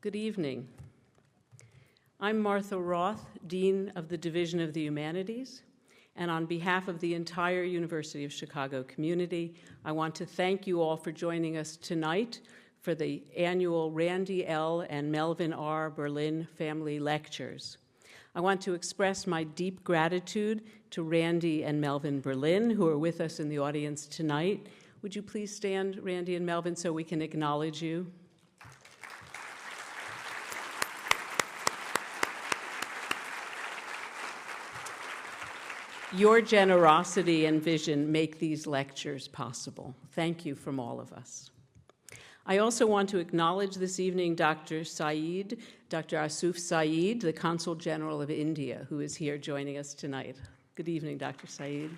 Good evening. I'm Martha Roth, Dean of the Division of the Humanities, and on behalf of the entire University of Chicago community, I want to thank you all for joining us tonight for the annual Randy L. and Melvin R. Berlin Family Lectures. I want to express my deep gratitude to Randy and Melvin Berlin, who are with us in the audience tonight. Would you please stand, Randy and Melvin, so we can acknowledge you? Your generosity and vision make these lectures possible. Thank you from all of us. I also want to acknowledge this evening Dr. Asuf Saeed, the Consul General of India, who is here joining us tonight. Good evening, Dr. Saeed.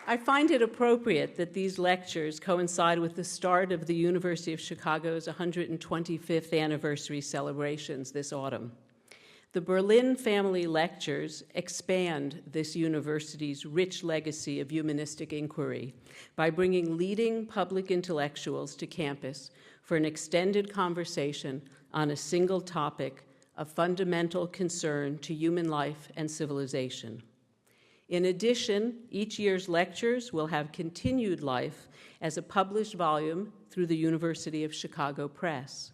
I find it appropriate that these lectures coincide with the start of the University of Chicago's 125th anniversary celebrations this autumn. The Berlin Family Lectures expand this university's rich legacy of humanistic inquiry by bringing leading public intellectuals to campus for an extended conversation on a single topic of fundamental concern to human life and civilization. In addition, each year's lectures will have continued life as a published volume through the University of Chicago Press.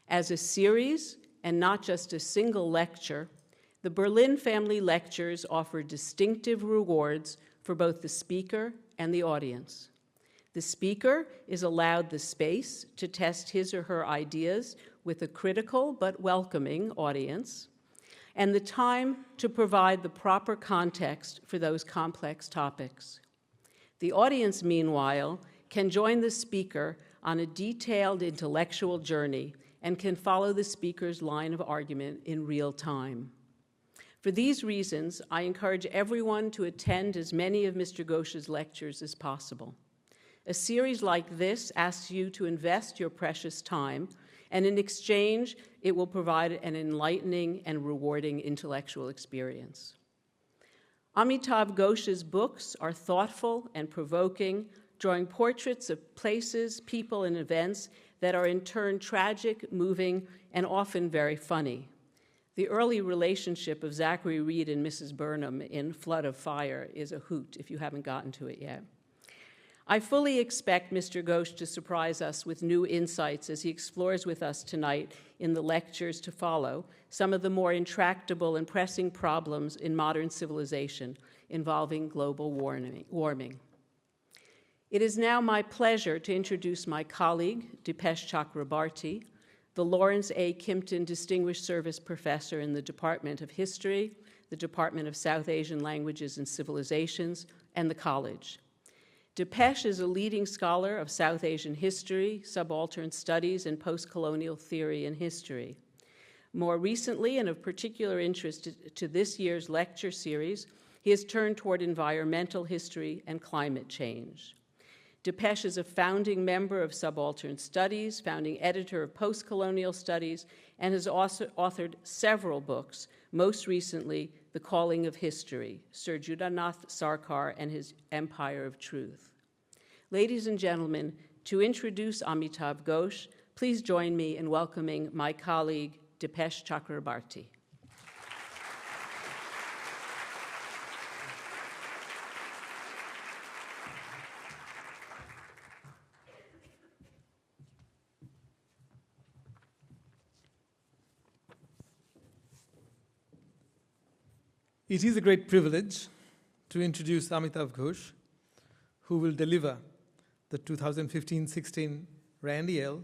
As a series, and not just a single lecture, the Berlin Family Lectures offer distinctive rewards for both the speaker and the audience. The speaker is allowed the space to test his or her ideas with a critical but welcoming audience, and the time to provide the proper context for those complex topics. The audience, meanwhile, can join the speaker on a detailed intellectual journey and can follow the speaker's line of argument in real time. For these reasons, I encourage everyone to attend as many of Mr. Ghosh's lectures as possible. A series like this asks you to invest your precious time, and in exchange, it will provide an enlightening and rewarding intellectual experience. Amitav Ghosh's books are thoughtful and provoking, drawing portraits of places, people, and events that are in turn tragic, moving, and often very funny. The early relationship of Zachary Reed and Mrs. Burnham in Flood of Fire is a hoot if you haven't gotten to it yet. I fully expect Mr. Ghosh to surprise us with new insights as he explores with us tonight in the lectures to follow some of the more intractable and pressing problems in modern civilization involving global warming. It is now my pleasure to introduce my colleague, Dipesh Chakrabarty, the Lawrence A. Kimpton Distinguished Service Professor in the Department of History, the Department of South Asian Languages and Civilizations, and the college. Dipesh is a leading scholar of South Asian history, subaltern studies, and post-colonial theory and history. More recently, and of particular interest to this year's lecture series, he has turned toward environmental history and climate change. Dipesh is a founding member of Subaltern Studies, founding editor of Post-Colonial Studies, and has also authored several books, most recently, The Calling of History, Sir Judanath Sarkar and His Empire of Truth. Ladies and gentlemen, to introduce Amitav Ghosh, please join me in welcoming my colleague, Dipesh Chakrabarty. It is a great privilege to introduce Amitav Ghosh, who will deliver the 2015-16 Randy L.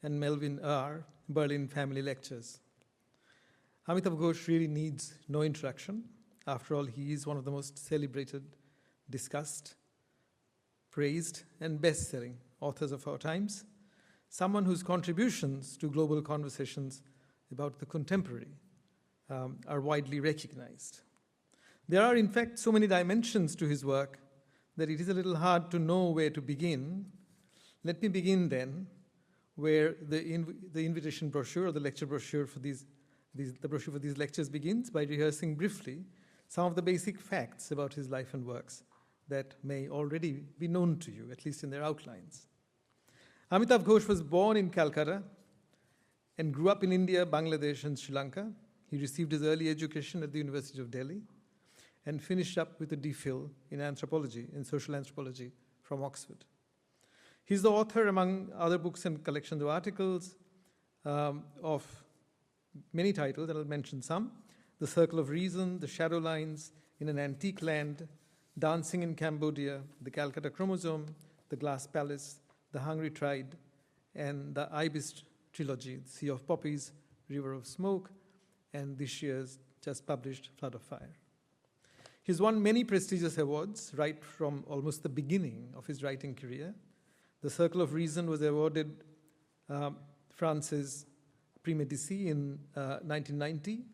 and Melvin R. Berlin Family Lectures. Amitav Ghosh really needs no introduction. After all, he is one of the most celebrated, discussed, praised, and best-selling authors of our times, someone whose contributions to global conversations about the contemporary are widely recognized. There are, in fact, so many dimensions to his work that it is a little hard to know where to begin. Let me begin then, where the invitation brochure or the lecture brochure for the brochure for these lectures begins by rehearsing briefly some of the basic facts about his life and works that may already be known to you, at least in their outlines. Amitav Ghosh was born in Calcutta and grew up in India, Bangladesh, and Sri Lanka. He received his early education at the University of Delhi and finished up with a DPhil in anthropology, in social anthropology, from Oxford. He's the author, among other books and collections of articles, of many titles, and I'll mention some: The Circle of Reason, The Shadow Lines, In an Antique Land, Dancing in Cambodia, The Calcutta Chromosome, The Glass Palace, The Hungry Tide, and the Ibis trilogy, Sea of Poppies, River of Smoke, and this year's just published Flood of Fire. He's won many prestigious awards right from almost the beginning of his writing career. The Circle of Reason was awarded France's Prix Médicis in 1990.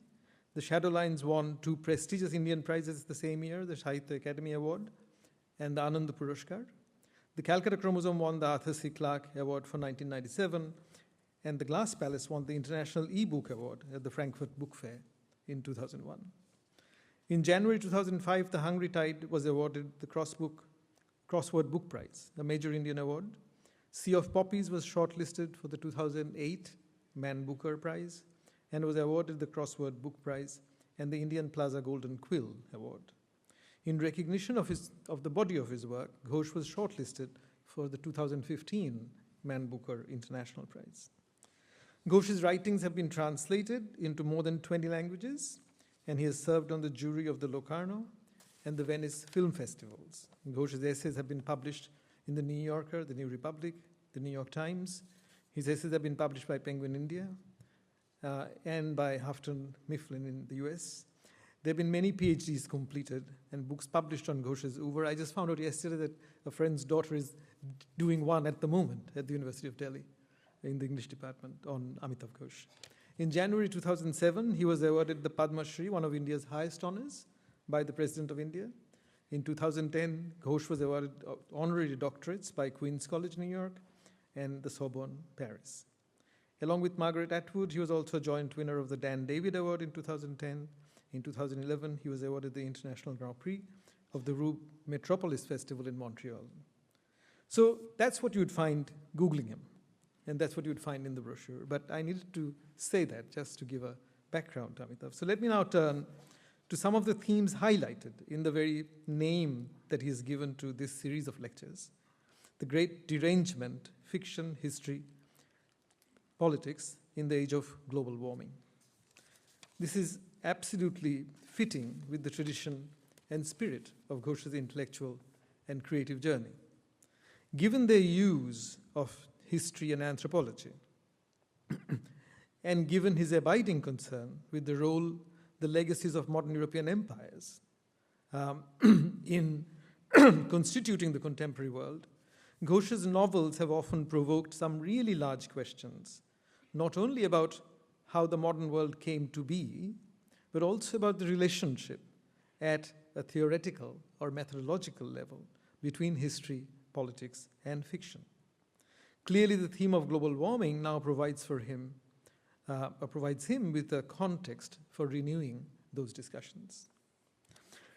The Shadow Lines won 2 prestigious Indian prizes the same year, the Sahitya Academy Award and the Anand Puruskar. The Calcutta Chromosome won the Arthur C. Clarke Award for 1997, and the Glass Palace won the International E-Book Award at the Frankfurt Book Fair in 2001. In January 2005, The Hungry Tide was awarded the Crossword Book Prize, a major Indian award. Sea of Poppies was shortlisted for the 2008 Man Booker Prize and was awarded the Crossword Book Prize and the Indian Plaza Golden Quill Award. In recognition of the body of his work, Ghosh was shortlisted for the 2015 Man Booker International Prize. Ghosh's writings have been translated into more than 20 languages, and he has served on the jury of the Locarno and the Venice Film Festivals. Ghosh's essays have been published in The New Yorker, The New Republic, The New York Times. His essays have been published by Penguin India and by Houghton Mifflin in the US. There have been many PhDs completed and books published on Ghosh's oeuvre. I just found out yesterday that a friend's daughter is doing one at the moment at the University of Delhi in the English department on Amitav Ghosh. In January 2007, he was awarded the Padma Shri, one of India's highest honors, by the President of India. In 2010, Ghosh was awarded honorary doctorates by Queen's College, New York, and the Sorbonne, Paris. Along with Margaret Atwood, he was also a joint winner of the Dan David Award in 2010. In 2011, he was awarded the International Grand Prix of the Rue Metropolis Festival in Montreal. So that's what you'd find Googling him, and that's what you'd find in the brochure. But I needed to say that just to give a background to Amitav. So let me now turn to some of the themes highlighted in the very name that he has given to this series of lectures: the great derangement, fiction, history, politics in the age of global warming. This is absolutely fitting with the tradition and spirit of Ghosh's intellectual and creative journey. Given their use of history and anthropology, and given his abiding concern with the role, the legacies of modern European empires in constituting the contemporary world, Ghosh's novels have often provoked some really large questions, not only about how the modern world came to be, but also about the relationship at a theoretical or methodological level between history, politics, and fiction. Clearly, the theme of global warming now provides him with a context for renewing those discussions.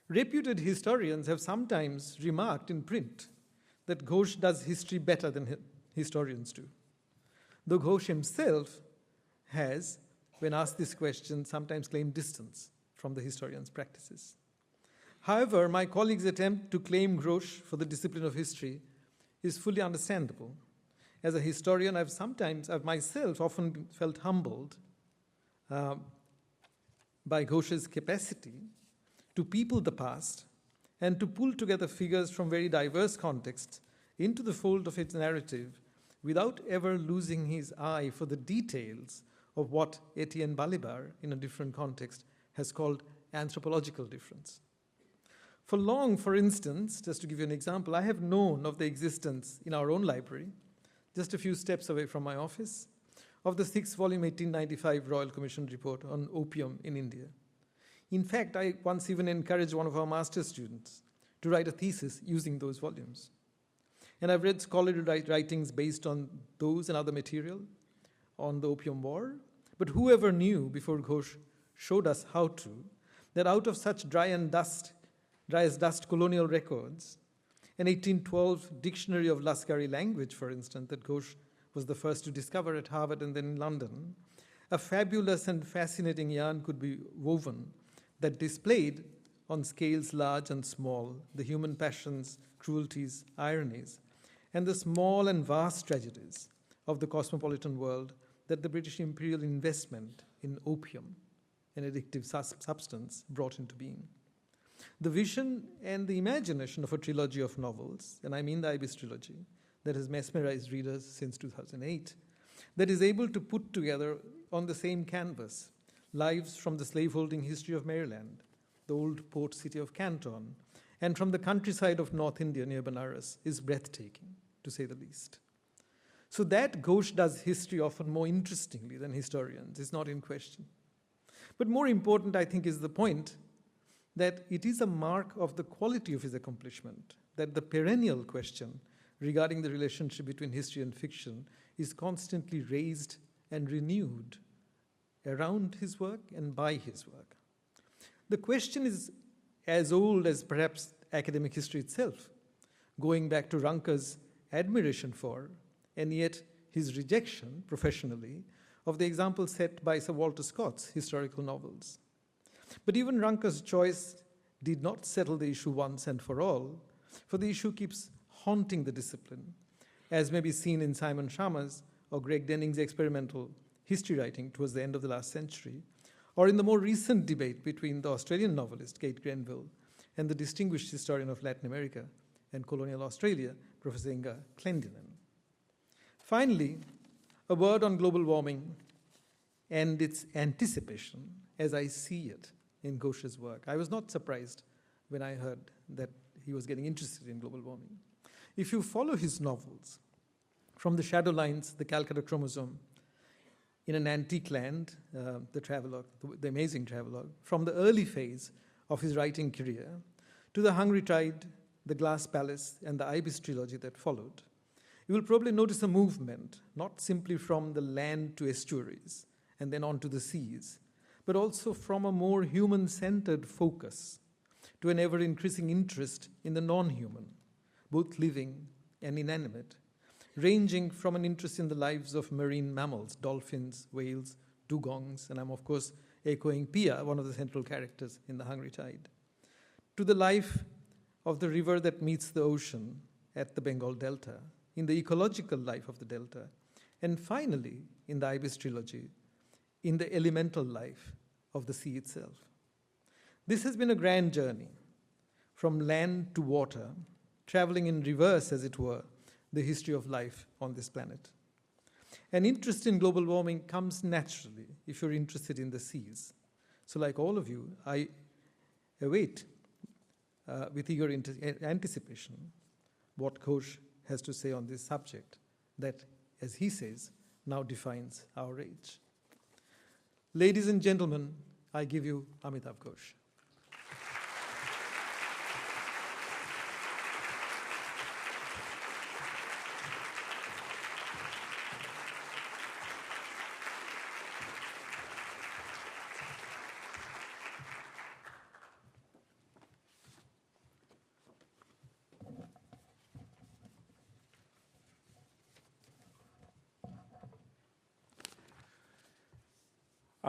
Reputed historians have sometimes remarked in print that Ghosh does history better than historians do, though Ghosh himself has, when asked this question, sometimes claimed distance from the historian's practices. However, my colleagues' attempt to claim Ghosh for the discipline of history is fully understandable. As a historian, I've myself often felt humbled by Ghosh's capacity to people the past and to pull together figures from very diverse contexts into the fold of its narrative without ever losing his eye for the details of what Etienne Balibar, in a different context, has called anthropological difference. For long, for instance, just to give you an example, I have known of the existence in our own library, just a few steps away from my office, of the 6-volume 1895 Royal Commission report on opium in India. In fact, I once even encouraged one of our master's students to write a thesis using those volumes. And I've read scholarly writings based on those and other material on the Opium War, but whoever knew before Ghosh showed us how to, that out of such dry as dust colonial records, an 1812 dictionary of Lascari language, for instance, that Ghosh was the first to discover at Harvard and then in London, a fabulous and fascinating yarn could be woven that displayed on scales large and small the human passions, cruelties, ironies, and the small and vast tragedies of the cosmopolitan world that the British imperial investment in opium, an addictive substance, brought into being. The vision and the imagination of a trilogy of novels, and I mean the Ibis trilogy, that has mesmerized readers since 2008, that is able to put together on the same canvas lives from the slaveholding history of Maryland, the old port city of Canton, and from the countryside of North India near Benares, is breathtaking, to say the least. So that Ghosh does history often more interestingly than historians is not in question. But more important, I think, is the point that it is a mark of the quality of his accomplishment that the perennial question regarding the relationship between history and fiction is constantly raised and renewed around his work and by his work. The question is as old as perhaps academic history itself, going back to Ranke's admiration for, and yet his rejection professionally, of the example set by Sir Walter Scott's historical novels. But even Ranke's choice did not settle the issue once and for all, for the issue keeps haunting the discipline, as may be seen in Simon Sharma's or Greg Denning's experimental history writing towards the end of the last century, or in the more recent debate between the Australian novelist Kate Grenville and the distinguished historian of Latin America and colonial Australia, Professor Inga Clendenin. Finally, a word on global warming and its anticipation as I see it in Ghosh's work. I was not surprised when I heard that he was getting interested in global warming. If you follow his novels, from the Shadow Lines, the Calcutta Chromosome, In an Antique Land, the travelogue, the amazing travelogue, from the early phase of his writing career to The Hungry Tide, The Glass Palace, and the Ibis trilogy that followed, you will probably notice a movement, not simply from the land to estuaries and then on to the seas, but also from a more human-centered focus to an ever-increasing interest in the non-human, both living and inanimate, ranging from an interest in the lives of marine mammals, dolphins, whales, dugongs, and I'm of course echoing Pia, one of the central characters in The Hungry Tide, to the life of the river that meets the ocean at the Bengal Delta, in the ecological life of the Delta, and finally, in the Ibis trilogy, in the elemental life of the sea itself. This has been a grand journey, from land to water, traveling in reverse, as it were, the history of life on this planet. An interest in global warming comes naturally if you're interested in the seas. So like all of you, I await with eager anticipation what Ghosh has to say on this subject that, as he says, now defines our age. Ladies and gentlemen, I give you Amitav Ghosh.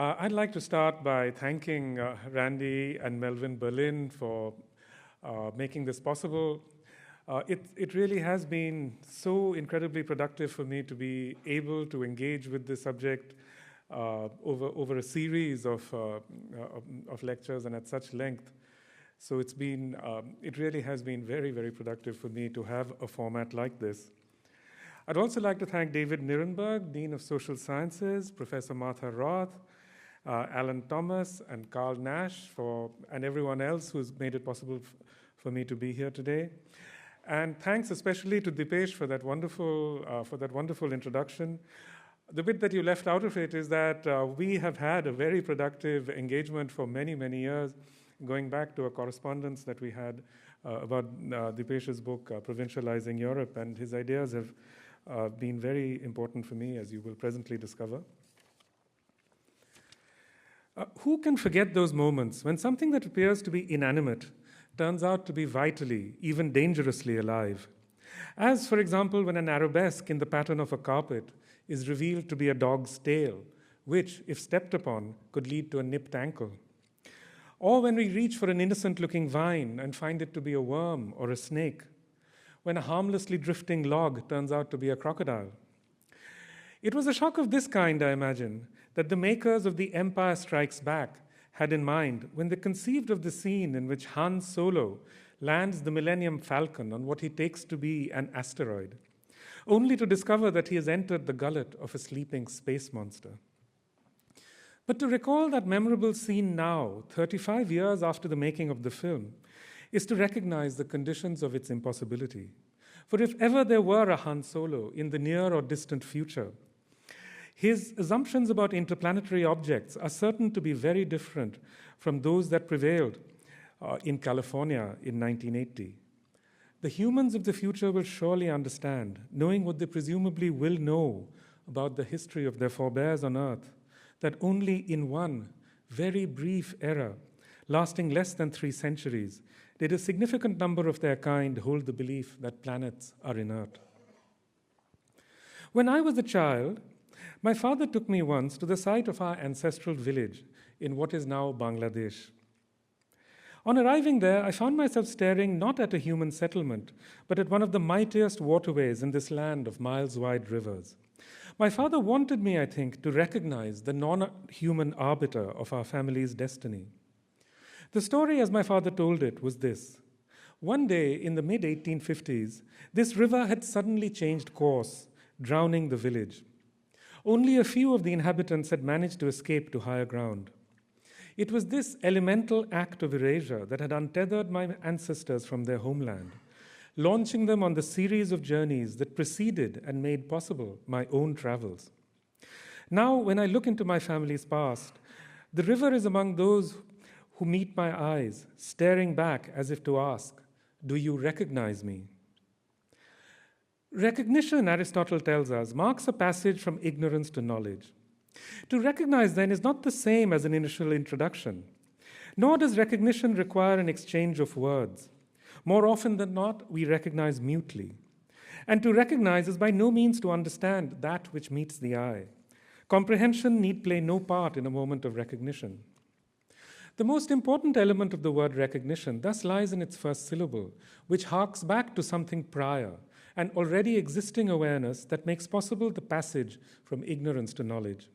I'd like to start by thanking Randy and Melvin Berlin for making this possible. It really has been so incredibly productive for me to be able to engage with this subject over a series of lectures and at such length. So it really has been very, very productive for me to have a format like this. I'd also like to thank David Nirenberg, Dean of Social Sciences, Professor Martha Roth, Alan Thomas, and Carl Nash, and everyone else who's made it possible for me to be here today. And thanks especially to Dipesh for that wonderful introduction. The bit that you left out of it is that we have had a very productive engagement for many, many years, going back to a correspondence that we had about Dipesh's book, Provincializing Europe, and his ideas have been very important for me, as you will presently discover. Who can forget those moments when something that appears to be inanimate turns out to be vitally, even dangerously alive? As, for example, when an arabesque in the pattern of a carpet is revealed to be a dog's tail, which, if stepped upon, could lead to a nipped ankle. Or when we reach for an innocent-looking vine and find it to be a worm or a snake. When a harmlessly drifting log turns out to be a crocodile. It was a shock of this kind, I imagine, that the makers of The Empire Strikes Back had in mind when they conceived of the scene in which Han Solo lands the Millennium Falcon on what he takes to be an asteroid, only to discover that he has entered the gullet of a sleeping space monster. But to recall that memorable scene now, 35 years after the making of the film, is to recognize the conditions of its impossibility. For if ever there were a Han Solo in the near or distant future, his assumptions about interplanetary objects are certain to be very different from those that prevailed in California in 1980. The humans of the future will surely understand, knowing what they presumably will know about the history of their forebears on Earth, that only in one very brief era, lasting less than 3 centuries, did a significant number of their kind hold the belief that planets are inert. When I was a child, my father took me once to the site of our ancestral village in what is now Bangladesh. On arriving there, I found myself staring not at a human settlement, but at one of the mightiest waterways in this land of miles-wide rivers. My father wanted me, I think, to recognize the non-human arbiter of our family's destiny. The story, as my father told it, was this. One day in the mid-1850s, this river had suddenly changed course, drowning the village. Only a few of the inhabitants had managed to escape to higher ground. It was this elemental act of erasure that had untethered my ancestors from their homeland, launching them on the series of journeys that preceded and made possible my own travels. Now, when I look into my family's past, the river is among those who meet my eyes, staring back as if to ask, "Do you recognize me?" Recognition, Aristotle tells us, marks a passage from ignorance to knowledge. To recognize, then, is not the same as an initial introduction, nor does recognition require an exchange of words. More often than not, we recognize mutely. And to recognize is by no means to understand that which meets the eye. Comprehension need play no part in a moment of recognition. The most important element of the word recognition thus lies in its first syllable, which harks back to something prior, an already existing awareness that makes possible the passage from ignorance to knowledge.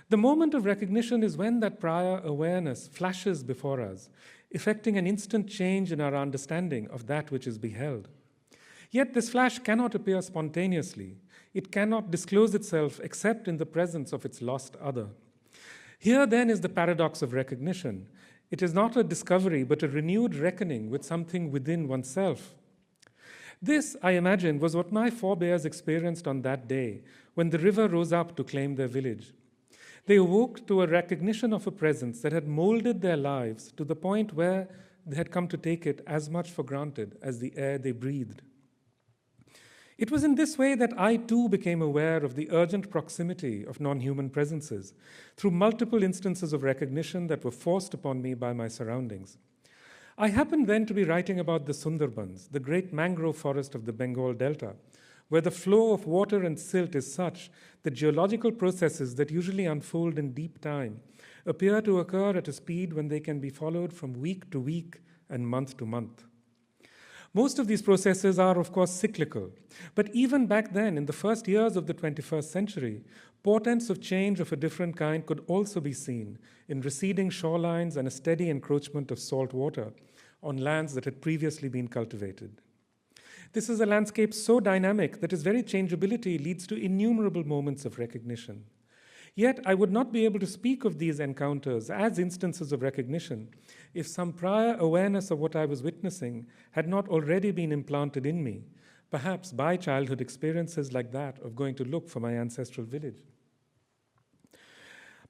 The moment of recognition is when that prior awareness flashes before us, effecting an instant change in our understanding of that which is beheld. Yet this flash cannot appear spontaneously. It cannot disclose itself except in the presence of its lost other. Here then is the paradox of recognition. It is not a discovery, but a renewed reckoning with something within oneself. This, I imagine, was what my forebears experienced on that day when the river rose up to claim their village. They awoke to a recognition of a presence that had molded their lives to the point where they had come to take it as much for granted as the air they breathed. It was in this way that I too became aware of the urgent proximity of non-human presences through multiple instances of recognition that were forced upon me by my surroundings. I happened then to be writing about the Sunderbans, the great mangrove forest of the Bengal Delta, where the flow of water and silt is such that geological processes that usually unfold in deep time appear to occur at a speed when they can be followed from week to week and month to month. Most of these processes are, of course, cyclical, but even back then, in the first years of the 21st century, portents of change of a different kind could also be seen in receding shorelines and a steady encroachment of salt water on lands that had previously been cultivated. This is a landscape so dynamic that its very changeability leads to innumerable moments of recognition. Yet I would not be able to speak of these encounters as instances of recognition if some prior awareness of what I was witnessing had not already been implanted in me, perhaps by childhood experiences like that of going to look for my ancestral village.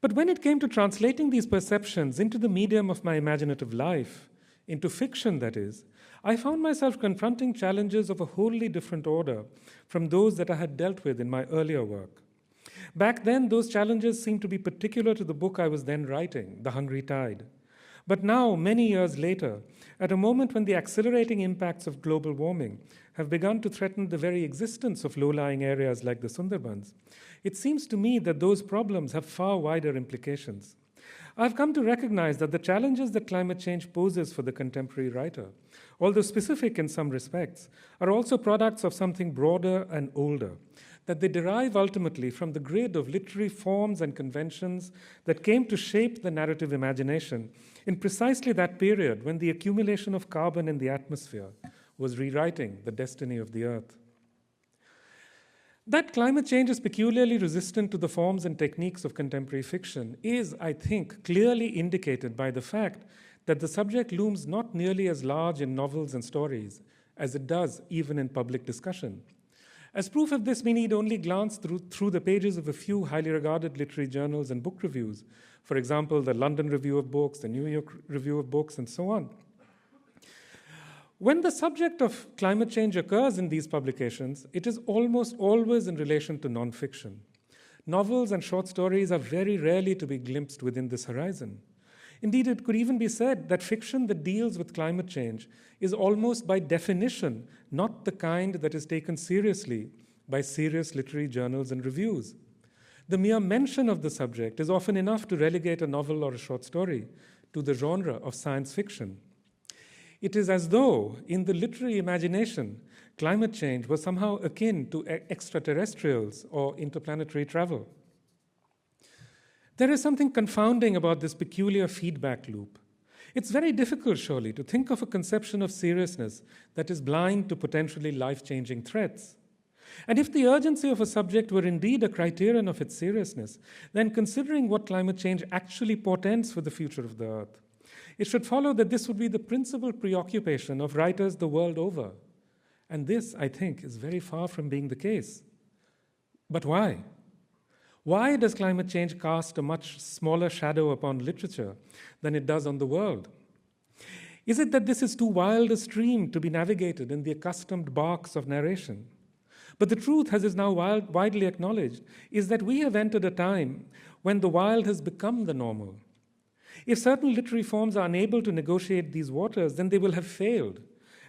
But when it came to translating these perceptions into the medium of my imaginative life, into fiction that is, I found myself confronting challenges of a wholly different order from those that I had dealt with in my earlier work. Back then, those challenges seemed to be particular to the book I was then writing, The Hungry Tide. But now, many years later, at a moment when the accelerating impacts of global warming have begun to threaten the very existence of low-lying areas like the Sunderbans, it seems to me that those problems have far wider implications. I've come to recognize that the challenges that climate change poses for the contemporary writer, although specific in some respects, are also products of something broader and older, that they derive ultimately from the grid of literary forms and conventions that came to shape the narrative imagination in precisely that period when the accumulation of carbon in the atmosphere was rewriting the destiny of the Earth. That climate change is peculiarly resistant to the forms and techniques of contemporary fiction is, I think, clearly indicated by the fact that the subject looms not nearly as large in novels and stories as it does even in public discussion. As proof of this, we need only glance through the pages of a few highly regarded literary journals and book reviews. For example, the London Review of Books, the New York Review of Books, and so on. When the subject of climate change occurs in these publications, it is almost always in relation to nonfiction. Novels and short stories are very rarely to be glimpsed within this horizon. Indeed, it could even be said that fiction that deals with climate change is almost by definition not the kind that is taken seriously by serious literary journals and reviews. The mere mention of the subject is often enough to relegate a novel or a short story to the genre of science fiction. It is as though, in the literary imagination, climate change was somehow akin to extraterrestrials or interplanetary travel. There is something confounding about this peculiar feedback loop. It's very difficult, surely, to think of a conception of seriousness that is blind to potentially life-changing threats. And if the urgency of a subject were indeed a criterion of its seriousness, then considering what climate change actually portends for the future of the Earth, it should follow that this would be the principal preoccupation of writers the world over. And this, I think, is very far from being the case. But why? Why does climate change cast a much smaller shadow upon literature than it does on the world? Is it that this is too wild a stream to be navigated in the accustomed barks of narration? But the truth, as is now widely acknowledged, is that we have entered a time when the wild has become the normal. If certain literary forms are unable to negotiate these waters, then they will have failed,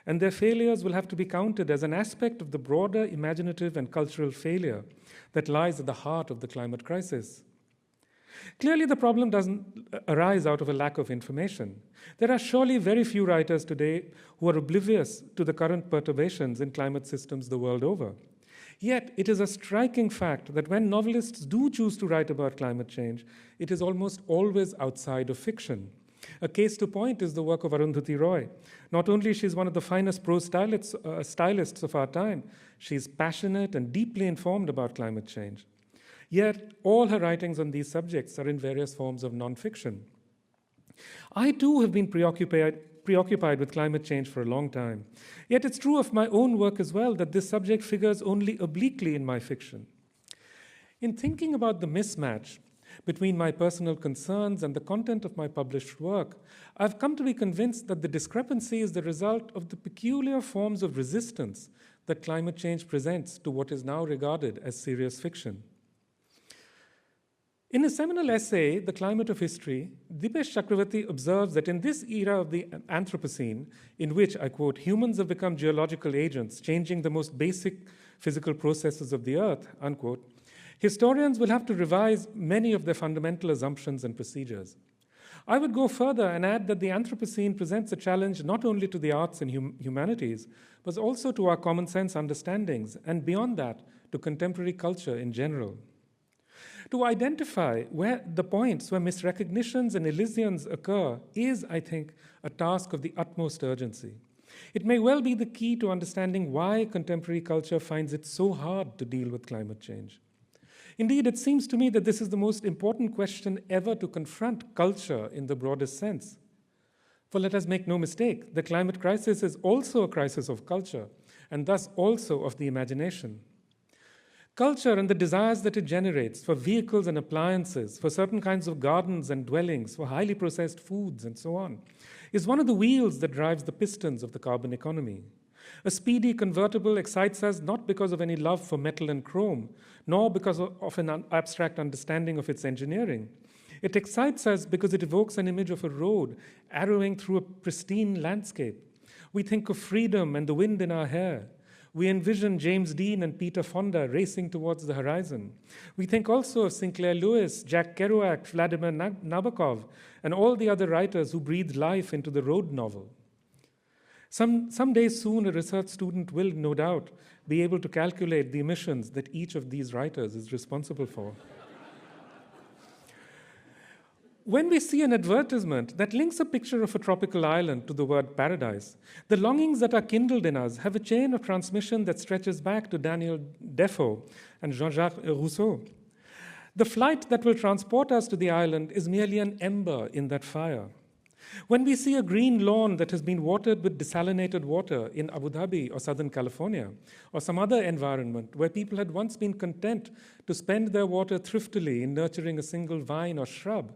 and their failures will have to be counted as an aspect of the broader imaginative and cultural failure that lies at the heart of the climate crisis. Clearly, the problem doesn't arise out of a lack of information. There are surely very few writers today who are oblivious to the current perturbations in climate systems the world over. Yet, it is a striking fact that when novelists do choose to write about climate change, it is almost always outside of fiction. A case to point is the work of Arundhati Roy. Not only is she one of the finest prose stylists of our time, she is passionate and deeply informed about climate change. Yet, all her writings on these subjects are in various forms of nonfiction. I too have been preoccupied with climate change for a long time. Yet it's true of my own work as well that this subject figures only obliquely in my fiction. In thinking about the mismatch between my personal concerns and the content of my published work, I've come to be convinced that the discrepancy is the result of the peculiar forms of resistance that climate change presents to what is now regarded as serious fiction. In his seminal essay, The Climate of History, Dipesh Chakravarti observes that in this era of the Anthropocene, in which, I quote, humans have become geological agents, changing the most basic physical processes of the Earth, unquote, historians will have to revise many of their fundamental assumptions and procedures. I would go further and add that the Anthropocene presents a challenge not only to the arts and humanities, but also to our common sense understandings, and beyond that, to contemporary culture in general. To identify where the points where misrecognitions and elisions occur is, I think, a task of the utmost urgency. It may well be the key to understanding why contemporary culture finds it so hard to deal with climate change. Indeed, it seems to me that this is the most important question ever to confront culture in the broadest sense. For let us make no mistake, the climate crisis is also a crisis of culture, and thus also of the imagination. Culture and the desires that it generates for vehicles and appliances, for certain kinds of gardens and dwellings, for highly processed foods, and so on, is one of the wheels that drives the pistons of the carbon economy. A speedy convertible excites us not because of any love for metal and chrome, nor because of an abstract understanding of its engineering. It excites us because it evokes an image of a road arrowing through a pristine landscape. We think of freedom and the wind in our hair. We envision James Dean and Peter Fonda racing towards the horizon. We think also of Sinclair Lewis, Jack Kerouac, Vladimir Nabokov, and all the other writers who breathed life into the road novel. Someday soon, a research student will, no doubt, be able to calculate the emissions that each of these writers is responsible for. When we see an advertisement that links a picture of a tropical island to the word paradise, the longings that are kindled in us have a chain of transmission that stretches back to Daniel Defoe and Jean-Jacques Rousseau. The flight that will transport us to the island is merely an ember in that fire. When we see a green lawn that has been watered with desalinated water in Abu Dhabi or Southern California, or some other environment where people had once been content to spend their water thriftily in nurturing a single vine or shrub,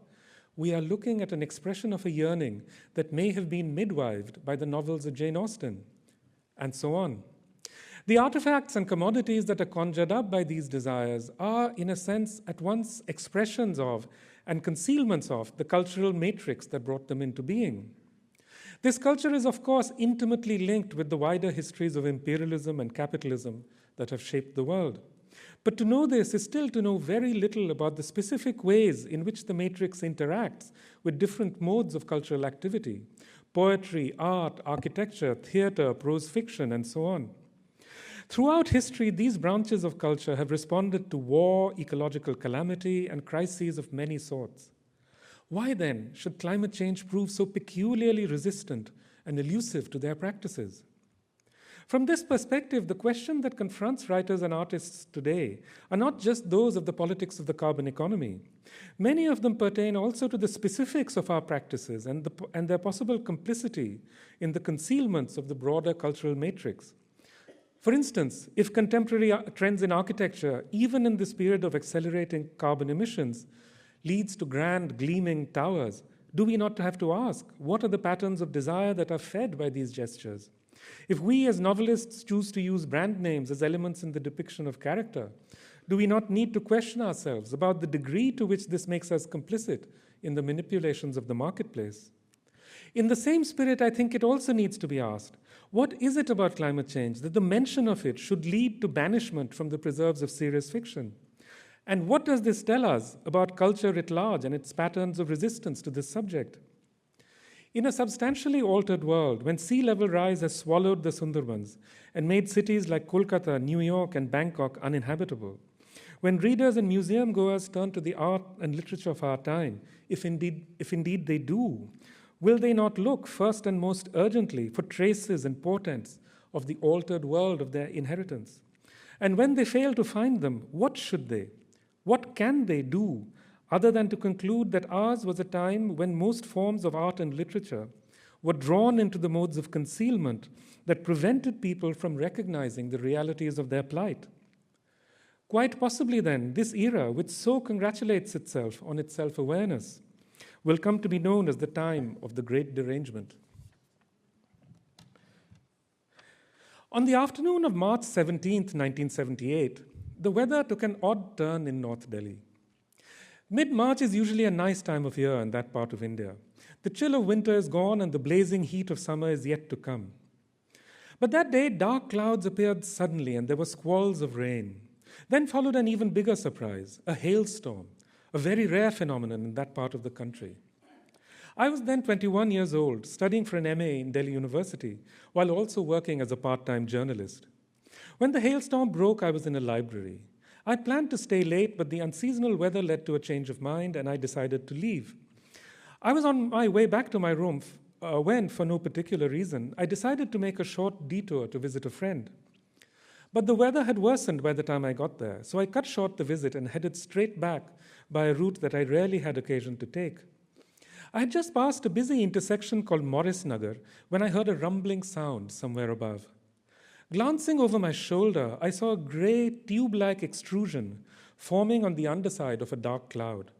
we are looking at an expression of a yearning that may have been midwived by the novels of Jane Austen, and so on. The artifacts and commodities that are conjured up by these desires are, in a sense, at once expressions of and concealments of the cultural matrix that brought them into being. This culture is, of course, intimately linked with the wider histories of imperialism and capitalism that have shaped the world. But to know this is still to know very little about the specific ways in which the matrix interacts with different modes of cultural activity: poetry, art, architecture, theater, prose fiction, and so on. Throughout history, these branches of culture have responded to war, ecological calamity, and crises of many sorts. Why then should climate change prove so peculiarly resistant and elusive to their practices? From this perspective, the question that confronts writers and artists today are not just those of the politics of the carbon economy. Many of them pertain also to the specifics of our practices and their possible complicity in the concealments of the broader cultural matrix. For instance, if contemporary trends in architecture, even in this period of accelerating carbon emissions, leads to grand, gleaming towers, do we not have to ask, what are the patterns of desire that are fed by these gestures? If we as novelists choose to use brand names as elements in the depiction of character, do we not need to question ourselves about the degree to which this makes us complicit in the manipulations of the marketplace? In the same spirit, I think it also needs to be asked, what is it about climate change that the mention of it should lead to banishment from the preserves of serious fiction? And what does this tell us about culture writ large and its patterns of resistance to this subject? In a substantially altered world, when sea level rise has swallowed the Sunderbans and made cities like Kolkata, New York, and Bangkok uninhabitable, when readers and museum goers turn to the art and literature of our time, if indeed they do, will they not look first and most urgently for traces and portents of the altered world of their inheritance? And when they fail to find them, what should they? What can they do other than to conclude that ours was a time when most forms of art and literature were drawn into the modes of concealment that prevented people from recognizing the realities of their plight? Quite possibly then, this era, which so congratulates itself on its self-awareness, will come to be known as the time of the Great Derangement. On the afternoon of March 17th, 1978, the weather took an odd turn in North Delhi. Mid-March is usually a nice time of year in that part of India. The chill of winter is gone and the blazing heat of summer is yet to come. But that day, dark clouds appeared suddenly and there were squalls of rain. Then followed an even bigger surprise, a hailstorm, a very rare phenomenon in that part of the country. I was then 21 years old, studying for an MA in Delhi University, while also working as a part-time journalist. When the hailstorm broke, I was in a library. I planned to stay late, but the unseasonal weather led to a change of mind, and I decided to leave. I was on my way back to my room when, for no particular reason, I decided to make a short detour to visit a friend. But the weather had worsened by the time I got there, so I cut short the visit and headed straight back by a route that I rarely had occasion to take. I had just passed a busy intersection called Morris Nagar when I heard a rumbling sound somewhere above. Glancing over my shoulder, I saw a gray, tube-like extrusion forming on the underside of a dark cloud.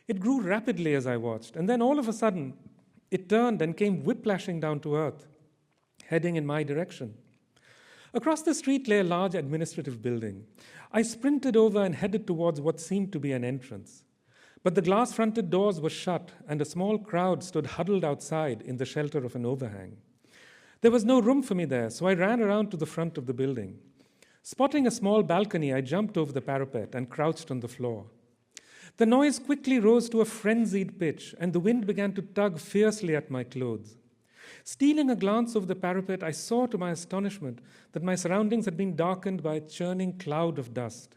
It grew rapidly as I watched, and then all of a sudden, it turned and came whiplashing down to earth, heading in my direction. Across the street lay a large administrative building. I sprinted over and headed towards what seemed to be an entrance. But the glass-fronted doors were shut, and a small crowd stood huddled outside in the shelter of an overhang. There was no room for me there, so I ran around to the front of the building. Spotting a small balcony, I jumped over the parapet and crouched on the floor. The noise quickly rose to a frenzied pitch, and the wind began to tug fiercely at my clothes. Stealing a glance over the parapet, I saw to my astonishment that my surroundings had been darkened by a churning cloud of dust.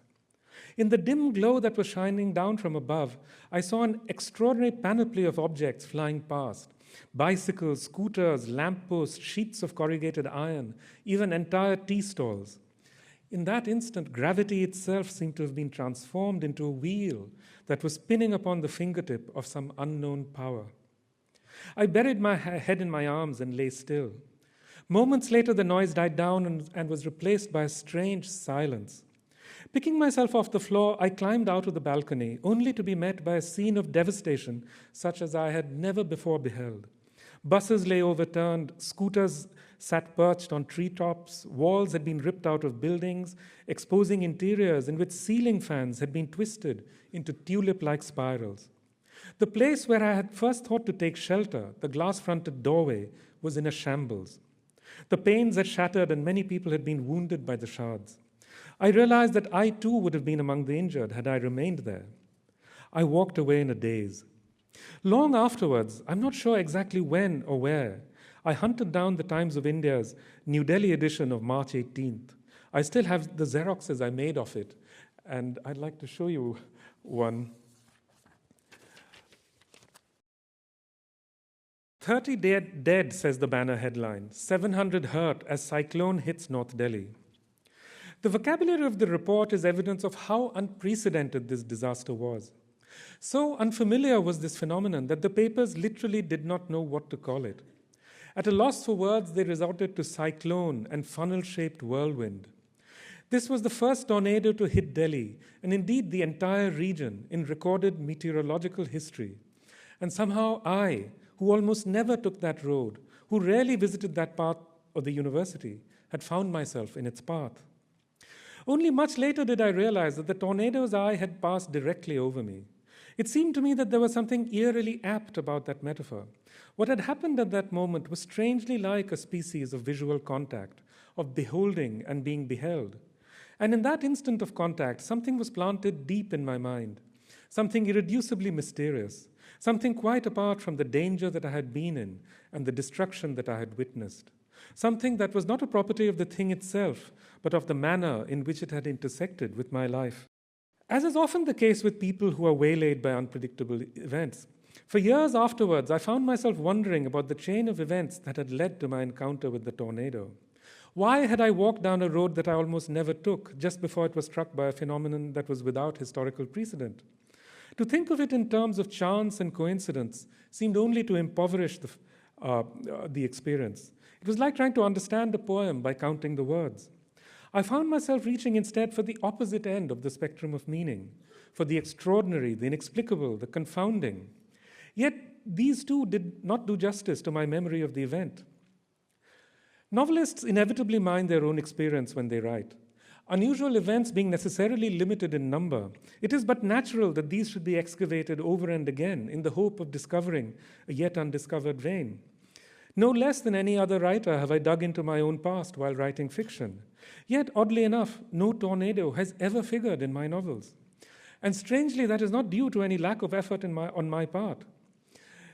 In the dim glow that was shining down from above, I saw an extraordinary panoply of objects flying past. Bicycles, scooters, lampposts, sheets of corrugated iron, even entire tea stalls. In that instant, gravity itself seemed to have been transformed into a wheel that was spinning upon the fingertip of some unknown power. I buried my head in my arms and lay still. Moments later, the noise died down and was replaced by a strange silence. Picking myself off the floor, I climbed out of the balcony, only to be met by a scene of devastation such as I had never before beheld. Buses lay overturned, scooters sat perched on treetops, walls had been ripped out of buildings, exposing interiors in which ceiling fans had been twisted into tulip-like spirals. The place where I had first thought to take shelter, the glass-fronted doorway, was in a shambles. The panes had shattered and many people had been wounded by the shards. I realized that I too would have been among the injured had I remained there. I walked away in a daze. Long afterwards, I'm not sure exactly when or where, I hunted down the Times of India's New Delhi edition of March 18th. I still have the Xeroxes I made of it, and I'd like to show you one. 30 dead, says the banner headline. 700 hurt as cyclone hits North Delhi. The vocabulary of the report is evidence of how unprecedented this disaster was. So unfamiliar was this phenomenon that the papers literally did not know what to call it. At a loss for words, they resorted to cyclone and funnel-shaped whirlwind. This was the first tornado to hit Delhi, and indeed the entire region, in recorded meteorological history. And somehow I, who almost never took that road, who rarely visited that part of the university, had found myself in its path. Only much later did I realize that the tornado's eye had passed directly over me. It seemed to me that there was something eerily apt about that metaphor. What had happened at that moment was strangely like a species of visual contact, of beholding and being beheld. And in that instant of contact, something was planted deep in my mind, something irreducibly mysterious, something quite apart from the danger that I had been in and the destruction that I had witnessed. Something that was not a property of the thing itself, but of the manner in which it had intersected with my life. As is often the case with people who are waylaid by unpredictable events, for years afterwards, I found myself wondering about the chain of events that had led to my encounter with the tornado. Why had I walked down a road that I almost never took just before it was struck by a phenomenon that was without historical precedent? To think of it in terms of chance and coincidence seemed only to impoverish the experience. It was like trying to understand a poem by counting the words. I found myself reaching instead for the opposite end of the spectrum of meaning, for the extraordinary, the inexplicable, the confounding. Yet these two did not do justice to my memory of the event. Novelists inevitably mind their own experience when they write. Unusual events being necessarily limited in number, it is but natural that these should be excavated over and again in the hope of discovering a yet undiscovered vein. No less than any other writer have I dug into my own past while writing fiction. Yet, oddly enough, no tornado has ever figured in my novels. And strangely, that is not due to any lack of effort on my part.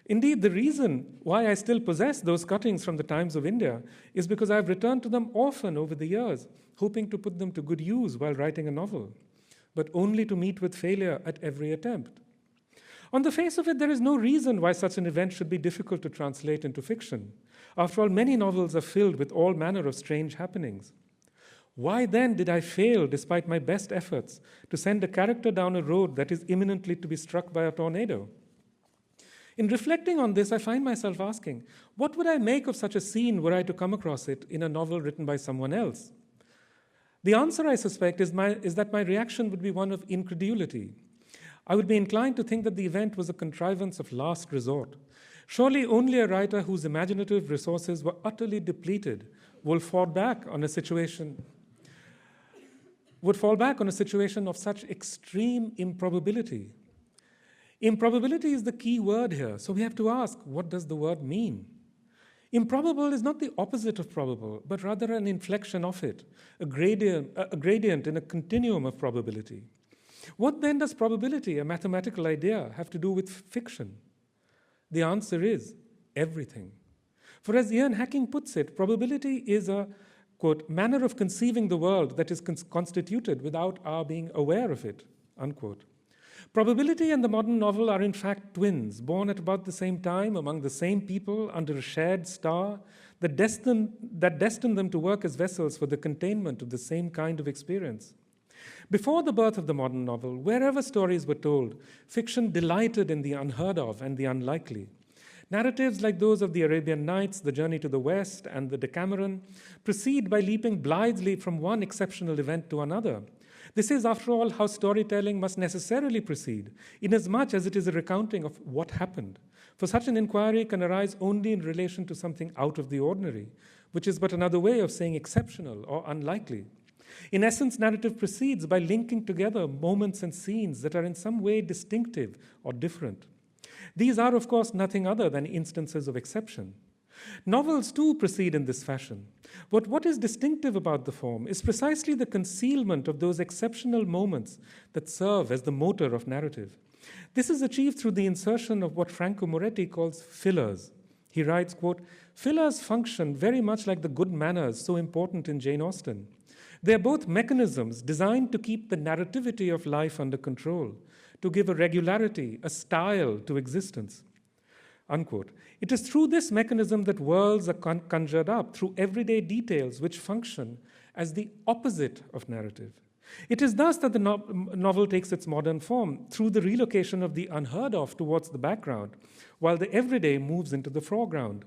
Indeed, the reason why I still possess those cuttings from the Times of India is because I've returned to them often over the years, hoping to put them to good use while writing a novel, but only to meet with failure at every attempt. On the face of it, there is no reason why such an event should be difficult to translate into fiction. After all, many novels are filled with all manner of strange happenings. Why then did I fail, despite my best efforts, to send a character down a road that is imminently to be struck by a tornado? In reflecting on this, I find myself asking, what would I make of such a scene were I to come across it in a novel written by someone else? The answer, I suspect, is that my reaction would be one of incredulity. I would be inclined to think that the event was a contrivance of last resort. Surely only a writer whose imaginative resources were utterly depleted would fall back on a situation of such extreme improbability. Improbability is the key word here, so we have to ask, what does the word mean? Improbable is not the opposite of probable, but rather an inflection of it, a gradient in a continuum of probability. What then does probability, a mathematical idea, have to do with fiction? The answer is everything. For as Ian Hacking puts it, probability is a, quote, manner of conceiving the world that is constituted without our being aware of it, unquote. Probability and the modern novel are in fact twins, born at about the same time among the same people under a shared star that destined them to work as vessels for the containment of the same kind of experience. Before the birth of the modern novel, wherever stories were told, fiction delighted in the unheard of and the unlikely. Narratives like those of the Arabian Nights, The Journey to the West, and the Decameron proceed by leaping blithely from one exceptional event to another. This is, after all, how storytelling must necessarily proceed, inasmuch as it is a recounting of what happened. For such an inquiry can arise only in relation to something out of the ordinary, which is but another way of saying exceptional or unlikely. In essence, narrative proceeds by linking together moments and scenes that are in some way distinctive or different. These are, of course, nothing other than instances of exception. Novels, too, proceed in this fashion. But what is distinctive about the form is precisely the concealment of those exceptional moments that serve as the motor of narrative. This is achieved through the insertion of what Franco Moretti calls fillers. He writes, quote, "Fillers function very much like the good manners so important in Jane Austen. They are both mechanisms designed to keep the narrativity of life under control, to give a regularity, a style to existence." Unquote. It is through this mechanism that worlds are conjured up, through everyday details which function as the opposite of narrative. It is thus that the novel takes its modern form, through the relocation of the unheard of towards the background, while the everyday moves into the foreground.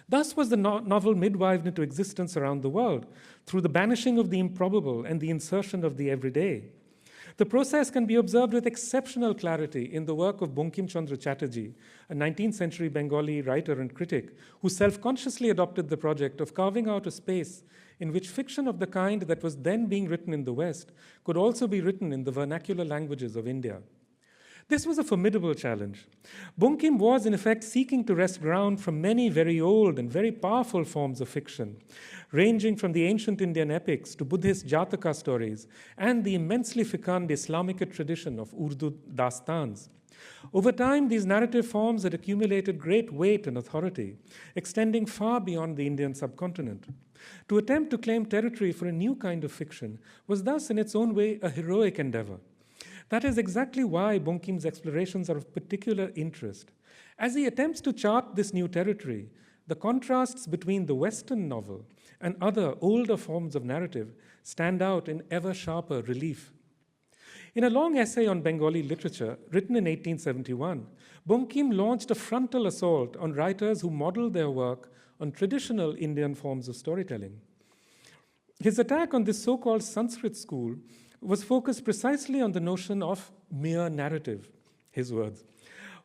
Thus was the novel midwived into existence around the world, through the banishing of the improbable and the insertion of the everyday. The process can be observed with exceptional clarity in the work of Bankim Chandra Chatterjee, a 19th century Bengali writer and critic who self-consciously adopted the project of carving out a space in which fiction of the kind that was then being written in the West could also be written in the vernacular languages of India. This was a formidable challenge. Bankim was, in effect, seeking to wrest ground from many very old and very powerful forms of fiction, ranging from the ancient Indian epics to Buddhist Jataka stories and the immensely fecund Islamic tradition of Urdu dastans. Over time, these narrative forms had accumulated great weight and authority, extending far beyond the Indian subcontinent. To attempt to claim territory for a new kind of fiction was thus, in its own way, a heroic endeavor. That is exactly why Bankim's explorations are of particular interest. As he attempts to chart this new territory, the contrasts between the Western novel and other older forms of narrative stand out in ever sharper relief. In a long essay on Bengali literature, written in 1871, Bankim launched a frontal assault on writers who modeled their work on traditional Indian forms of storytelling. His attack on this so-called Sanskrit school was focused precisely on the notion of mere narrative, his words.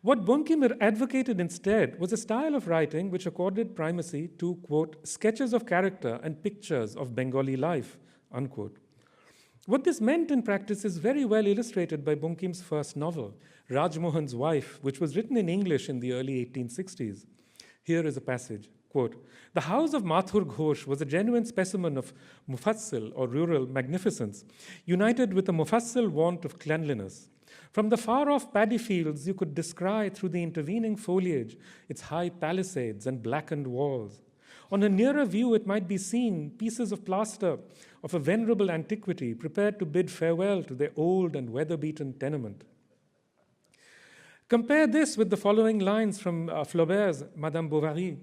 What Bankim advocated instead was a style of writing which accorded primacy to, quote, sketches of character and pictures of Bengali life, unquote. What this meant in practice is very well illustrated by Bankim's first novel, Rajmohan's Wife, which was written in English in the early 1860s. Here is a passage. Quote, "The house of Mathur Ghosh was a genuine specimen of mufassil or rural magnificence, united with a mufassil want of cleanliness. From the far-off paddy fields, you could descry through the intervening foliage its high palisades and blackened walls. On a nearer view, it might be seen pieces of plaster of a venerable antiquity prepared to bid farewell to their old and weather-beaten tenement." Compare this with the following lines from Flaubert's Madame Bovary.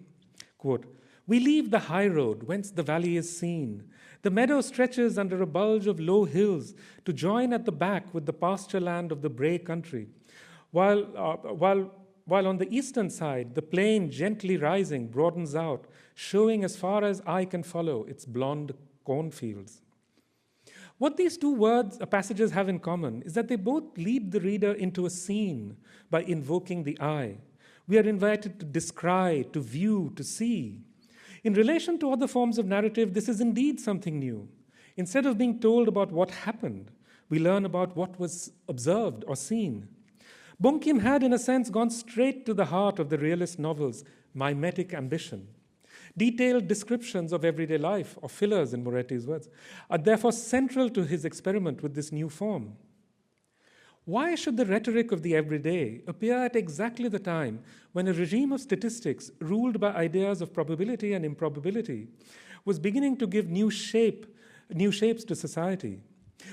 Quote, "We leave the high road whence the valley is seen. The meadow stretches under a bulge of low hills to join at the back with the pasture land of the Bray country, while on the eastern side, the plain gently rising broadens out, showing as far as eye can follow its blonde cornfields." What these two passages have in common is that they both lead the reader into a scene by invoking the eye. We are invited to descry, to view, to see. In relation to other forms of narrative, this is indeed something new. Instead of being told about what happened, we learn about what was observed or seen. Bunkim had, in a sense, gone straight to the heart of the realist novel's mimetic ambition. Detailed descriptions of everyday life, or fillers in Moretti's words, are therefore central to his experiment with this new form. Why should the rhetoric of the everyday appear at exactly the time when a regime of statistics ruled by ideas of probability and improbability was beginning to give new shapes to society?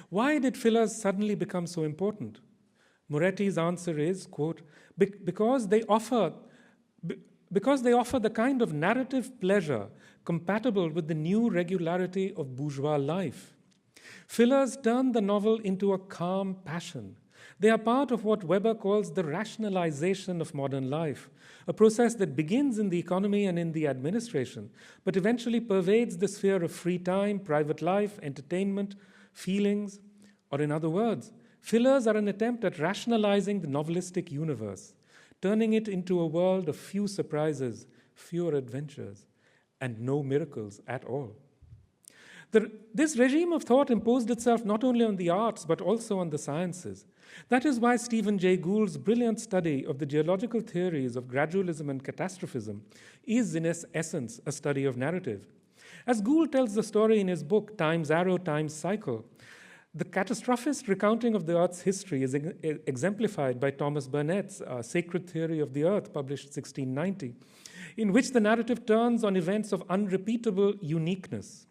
Why did fillers suddenly become so important? Moretti's answer is, quote, because they offer the kind of narrative pleasure compatible with the new regularity of bourgeois life. Fillers turn the novel into a calm passion. They are part of what Weber calls the rationalization of modern life, a process that begins in the economy and in the administration, but eventually pervades the sphere of free time, private life, entertainment, feelings, or in other words, fillers are an attempt at rationalizing the novelistic universe, turning it into a world of few surprises, fewer adventures, and no miracles at all. This regime of thought imposed itself not only on the arts, but also on the sciences. That is why Stephen Jay Gould's brilliant study of the geological theories of gradualism and catastrophism is, in essence, a study of narrative. As Gould tells the story in his book, Time's Arrow, Time's Cycle, the catastrophist recounting of the Earth's history is exemplified by Thomas Burnett's Sacred Theory of the Earth, published 1690, in which the narrative turns on events of unrepeatable uniqueness.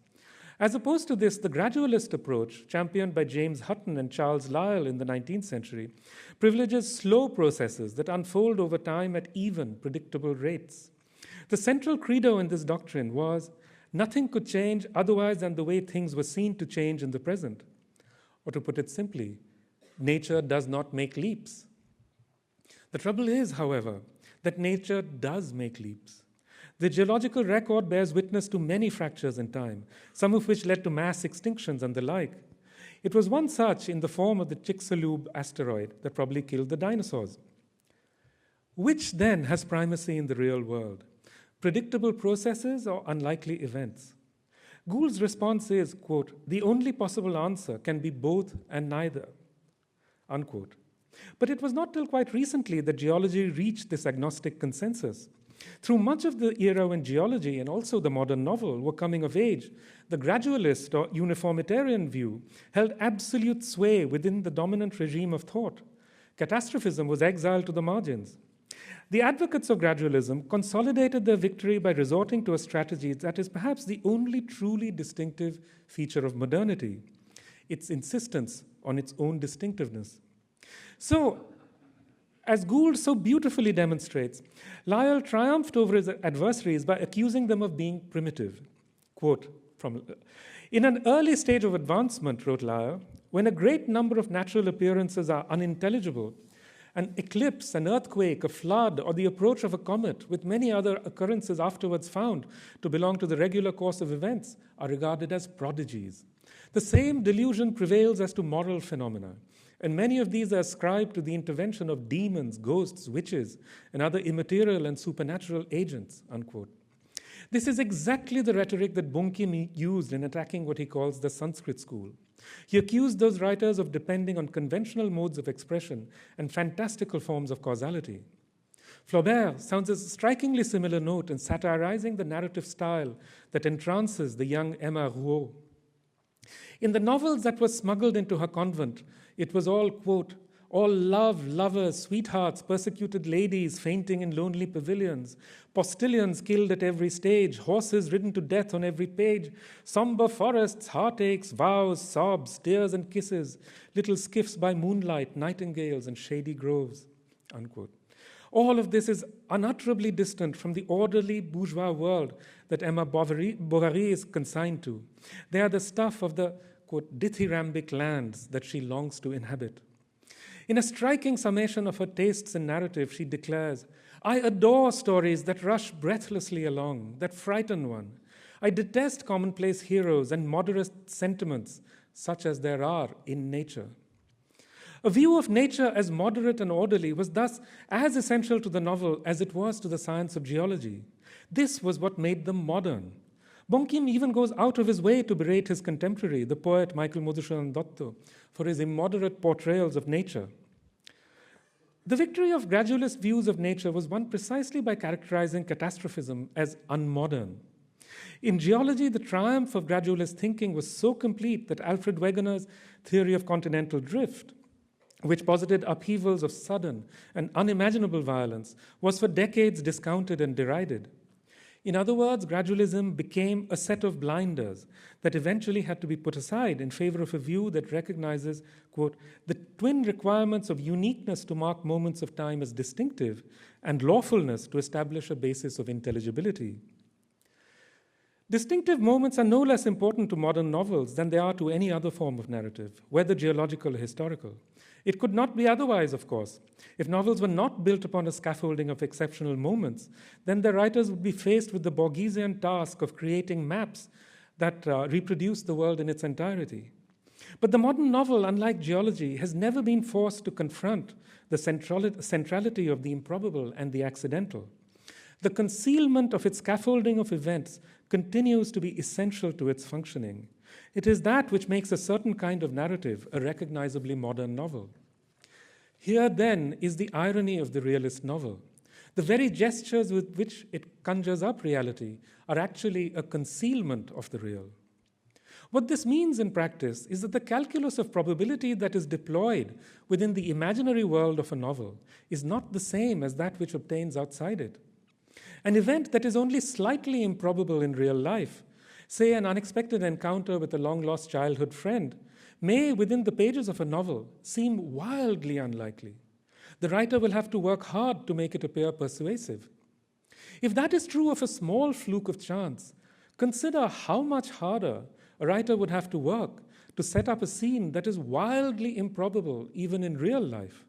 As opposed to this, the gradualist approach, championed by James Hutton and Charles Lyell in the 19th century, privileges slow processes that unfold over time at even, predictable rates. The central credo in this doctrine was, nothing could change otherwise than the way things were seen to change in the present. Or to put it simply, nature does not make leaps. The trouble is, however, that nature does make leaps. The geological record bears witness to many fractures in time, some of which led to mass extinctions and the like. It was one such in the form of the Chicxulub asteroid that probably killed the dinosaurs. Which then has primacy in the real world? Predictable processes or unlikely events? Gould's response is, quote, the only possible answer can be both and neither, unquote. But it was not till quite recently that geology reached this agnostic consensus. Through much of the era when geology and also the modern novel were coming of age, the gradualist or uniformitarian view held absolute sway within the dominant regime of thought. Catastrophism was exiled to the margins. The advocates of gradualism consolidated their victory by resorting to a strategy that is perhaps the only truly distinctive feature of modernity, its insistence on its own distinctiveness. So, as Gould so beautifully demonstrates, Lyell triumphed over his adversaries by accusing them of being primitive. Quote, in an early stage of advancement, wrote Lyell, when a great number of natural appearances are unintelligible, an eclipse, an earthquake, a flood, or the approach of a comet, with many other occurrences afterwards found to belong to the regular course of events, are regarded as prodigies. The same delusion prevails as to moral phenomena, and many of these are ascribed to the intervention of demons, ghosts, witches, and other immaterial and supernatural agents, unquote. This is exactly the rhetoric that Bunkim used in attacking what he calls the Sanskrit school. He accused those writers of depending on conventional modes of expression and fantastical forms of causality. Flaubert sounds a strikingly similar note in satirizing the narrative style that entrances the young Emma Rouault. In the novels that were smuggled into her convent, it was all, quote, all love, lovers, sweethearts, persecuted ladies fainting in lonely pavilions, postilions killed at every stage, horses ridden to death on every page, somber forests, heartaches, vows, sobs, tears and kisses, little skiffs by moonlight, nightingales and shady groves, unquote. All of this is unutterably distant from the orderly bourgeois world that Emma Bovary is consigned to. They are the stuff of the, quote, dithyrambic lands that she longs to inhabit. In a striking summation of her tastes in narrative, she declares, I adore stories that rush breathlessly along, that frighten one. I detest commonplace heroes and moderate sentiments, such as there are in nature. A view of nature as moderate and orderly was thus as essential to the novel as it was to the science of geology. This was what made them modern. Bunkim even goes out of his way to berate his contemporary, the poet Michael Madhusudhan Dutta, for his immoderate portrayals of nature. The victory of gradualist views of nature was won precisely by characterizing catastrophism as unmodern. In geology, the triumph of gradualist thinking was so complete that Alfred Wegener's theory of continental drift, which posited upheavals of sudden and unimaginable violence, was for decades discounted and derided. In other words, gradualism became a set of blinders that eventually had to be put aside in favor of a view that recognizes, quote, the twin requirements of uniqueness to mark moments of time as distinctive and lawfulness to establish a basis of intelligibility. Distinctive moments are no less important to modern novels than they are to any other form of narrative, whether geological or historical. It could not be otherwise, of course. If novels were not built upon a scaffolding of exceptional moments, then the writers would be faced with the Borgesian task of creating maps that reproduce the world in its entirety. But the modern novel, unlike geology, has never been forced to confront the centrality of the improbable and the accidental. The concealment of its scaffolding of events continues to be essential to its functioning. It is that which makes a certain kind of narrative a recognizably modern novel. Here, then, is the irony of the realist novel. The very gestures with which it conjures up reality are actually a concealment of the real. What this means in practice is that the calculus of probability that is deployed within the imaginary world of a novel is not the same as that which obtains outside it. An event that is only slightly improbable in real life, say an unexpected encounter with a long-lost childhood friend, may, within the pages of a novel, seem wildly unlikely. The writer will have to work hard to make it appear persuasive. If that is true of a small fluke of chance, consider how much harder a writer would have to work to set up a scene that is wildly improbable even in real life.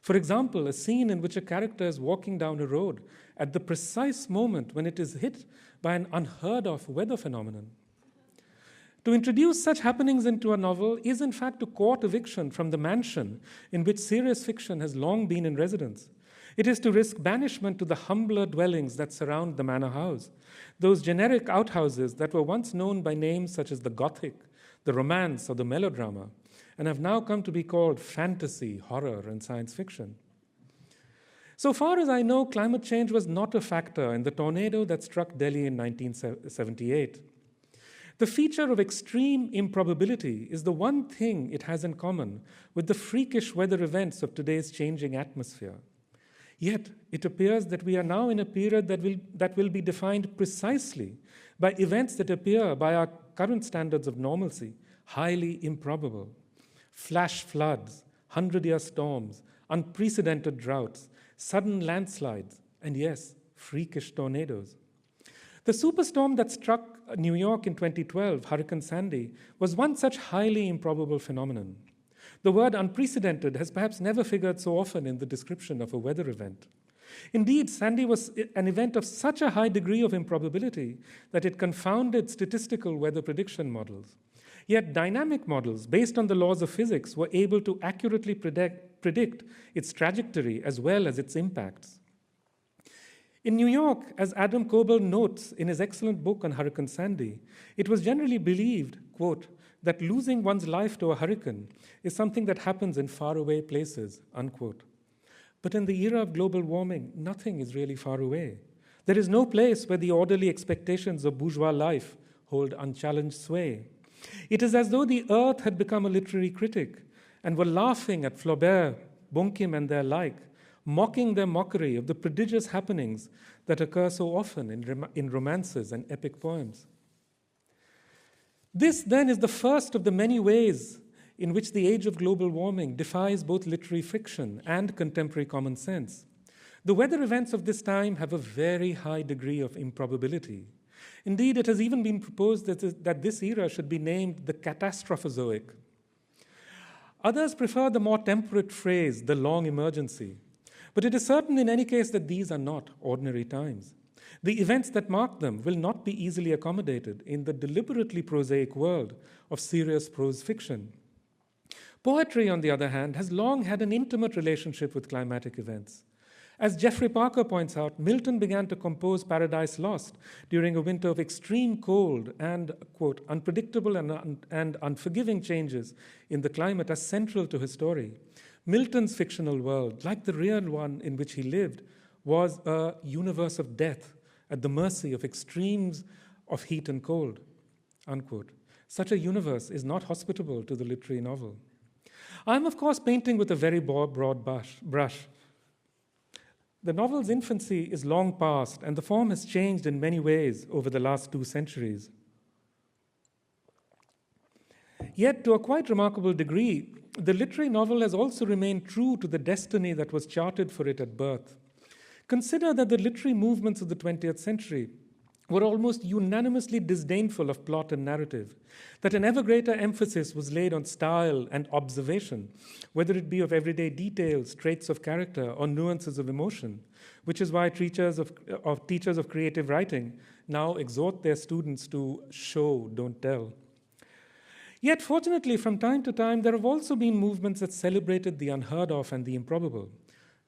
For example, a scene in which a character is walking down a road at the precise moment when it is hit by an unheard-of weather phenomenon. To introduce such happenings into a novel is, in fact, to court eviction from the mansion in which serious fiction has long been in residence. It is to risk banishment to the humbler dwellings that surround the manor house, those generic outhouses that were once known by names such as the Gothic, the Romance, or the melodrama, and have now come to be called fantasy, horror, and science fiction. So far as I know, climate change was not a factor in the tornado that struck Delhi in 1978. The feature of extreme improbability is the one thing it has in common with the freakish weather events of today's changing atmosphere. Yet, it appears that we are now in a period that will be defined precisely by events that appear, by our current standards of normalcy, highly improbable. Flash floods, 100-year storms, unprecedented droughts, sudden landslides, and yes, freakish tornadoes. The superstorm that struck New York in 2012, Hurricane Sandy, was one such highly improbable phenomenon. The word unprecedented has perhaps never figured so often in the description of a weather event. Indeed, Sandy was an event of such a high degree of improbability that it confounded statistical weather prediction models. Yet dynamic models, based on the laws of physics, were able to accurately predict its trajectory as well as its impacts. In New York, as Adam Koebel notes in his excellent book on Hurricane Sandy, it was generally believed, quote, that losing one's life to a hurricane is something that happens in faraway places, unquote. But in the era of global warming, nothing is really far away. There is no place where the orderly expectations of bourgeois life hold unchallenged sway. It is as though the earth had become a literary critic and were laughing at Flaubert, Bonkim, and their like, mocking their mockery of the prodigious happenings that occur so often in romances and epic poems. This, then, is the first of the many ways in which the age of global warming defies both literary fiction and contemporary common sense. The weather events of this time have a very high degree of improbability. Indeed, it has even been proposed that this era should be named the catastrophozoic. Others prefer the more temperate phrase, the long emergency. But it is certain in any case that these are not ordinary times. The events that mark them will not be easily accommodated in the deliberately prosaic world of serious prose fiction. Poetry, on the other hand, has long had an intimate relationship with climatic events. As Jeffrey Parker points out, Milton began to compose Paradise Lost during a winter of extreme cold and, quote, unpredictable and unforgiving changes in the climate as central to his story. Milton's fictional world, like the real one in which he lived, was a universe of death at the mercy of extremes of heat and cold, unquote. Such a universe is not hospitable to the literary novel. I'm, of course, painting with a very broad brush. The novel's infancy is long past, and the form has changed in many ways over the last 2 centuries. Yet, to a quite remarkable degree, the literary novel has also remained true to the destiny that was charted for it at birth. Consider that the literary movements of the 20th century were almost unanimously disdainful of plot and narrative, that an ever greater emphasis was laid on style and observation, whether it be of everyday details, traits of character, or nuances of emotion, which is why teachers of creative writing now exhort their students to show, don't tell. Yet, fortunately, from time to time, there have also been movements that celebrated the unheard of and the improbable.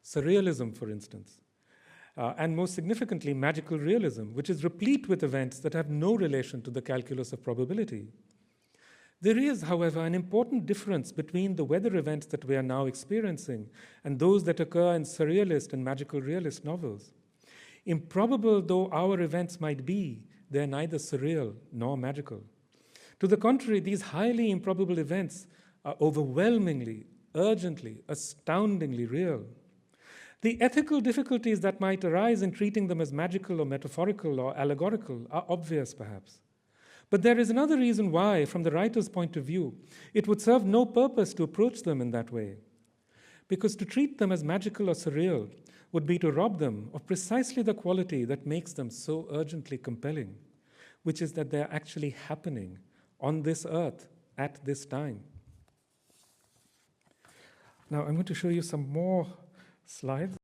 Surrealism, for instance. And most significantly, magical realism, which is replete with events that have no relation to the calculus of probability. There is, however, an important difference between the weather events that we are now experiencing and those that occur in surrealist and magical realist novels. Improbable though our events might be, they are neither surreal nor magical. To the contrary, these highly improbable events are overwhelmingly, urgently, astoundingly real. The ethical difficulties that might arise in treating them as magical or metaphorical or allegorical are obvious, perhaps. But there is another reason why, from the writer's point of view, it would serve no purpose to approach them in that way. Because to treat them as magical or surreal would be to rob them of precisely the quality that makes them so urgently compelling, which is that they're actually happening on this earth at this time. Now, I'm going to show you some more slides.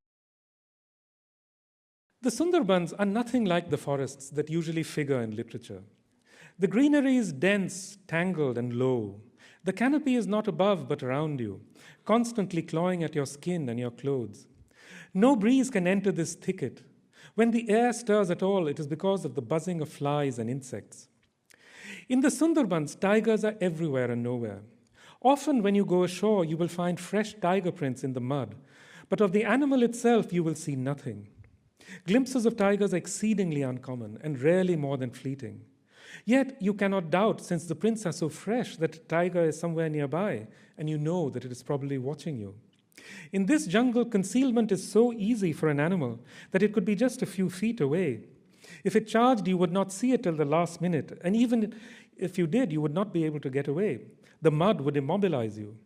The Sunderbans are nothing like the forests that usually figure in literature. The greenery is dense, tangled, and low. The canopy is not above but around you, constantly clawing at your skin and your clothes. No breeze can enter this thicket. When the air stirs at all, it is because of the buzzing of flies and insects. In the Sunderbans, tigers are everywhere and nowhere. Often when you go ashore, you will find fresh tiger prints in the mud, but of the animal itself, you will see nothing. Glimpses of tigers are exceedingly uncommon and rarely more than fleeting. Yet you cannot doubt, since the prints are so fresh, that a tiger is somewhere nearby, and you know that it is probably watching you. In this jungle, concealment is so easy for an animal that it could be just a few feet away. If it charged, you would not see it till the last minute, and even if you did, you would not be able to get away. The mud would immobilize you.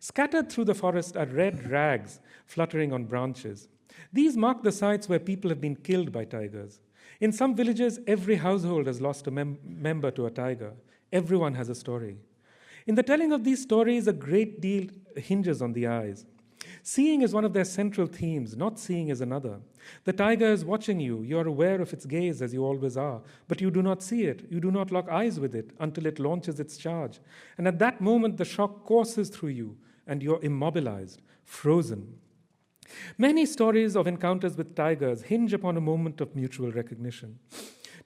Scattered through the forest are red rags fluttering on branches. These mark the sites where people have been killed by tigers. In some villages, every household has lost a member to a tiger. Everyone has a story. In the telling of these stories, a great deal hinges on the eyes. Seeing is one of their central themes, not seeing is another. The tiger is watching you. You are aware of its gaze, as you always are, but you do not see it. You do not lock eyes with it until it launches its charge. And at that moment, the shock courses through you, and you're immobilized, frozen. Many stories of encounters with tigers hinge upon a moment of mutual recognition.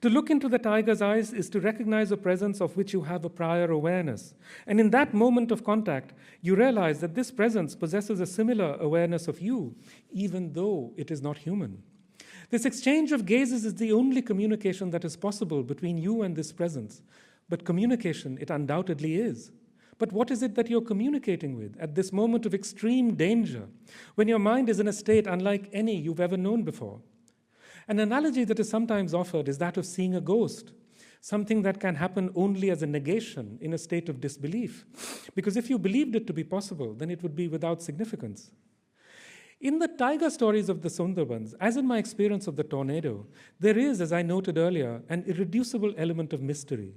To look into the tiger's eyes is to recognize a presence of which you have a prior awareness. And in that moment of contact, you realize that this presence possesses a similar awareness of you, even though it is not human. This exchange of gazes is the only communication that is possible between you and this presence. But communication, it undoubtedly is. But what is it that you're communicating with at this moment of extreme danger, when your mind is in a state unlike any you've ever known before? An analogy that is sometimes offered is that of seeing a ghost, something that can happen only as a negation in a state of disbelief. Because if you believed it to be possible, then it would be without significance. In the tiger stories of the Sunderbans, as in my experience of the tornado, there is, as I noted earlier, an irreducible element of mystery.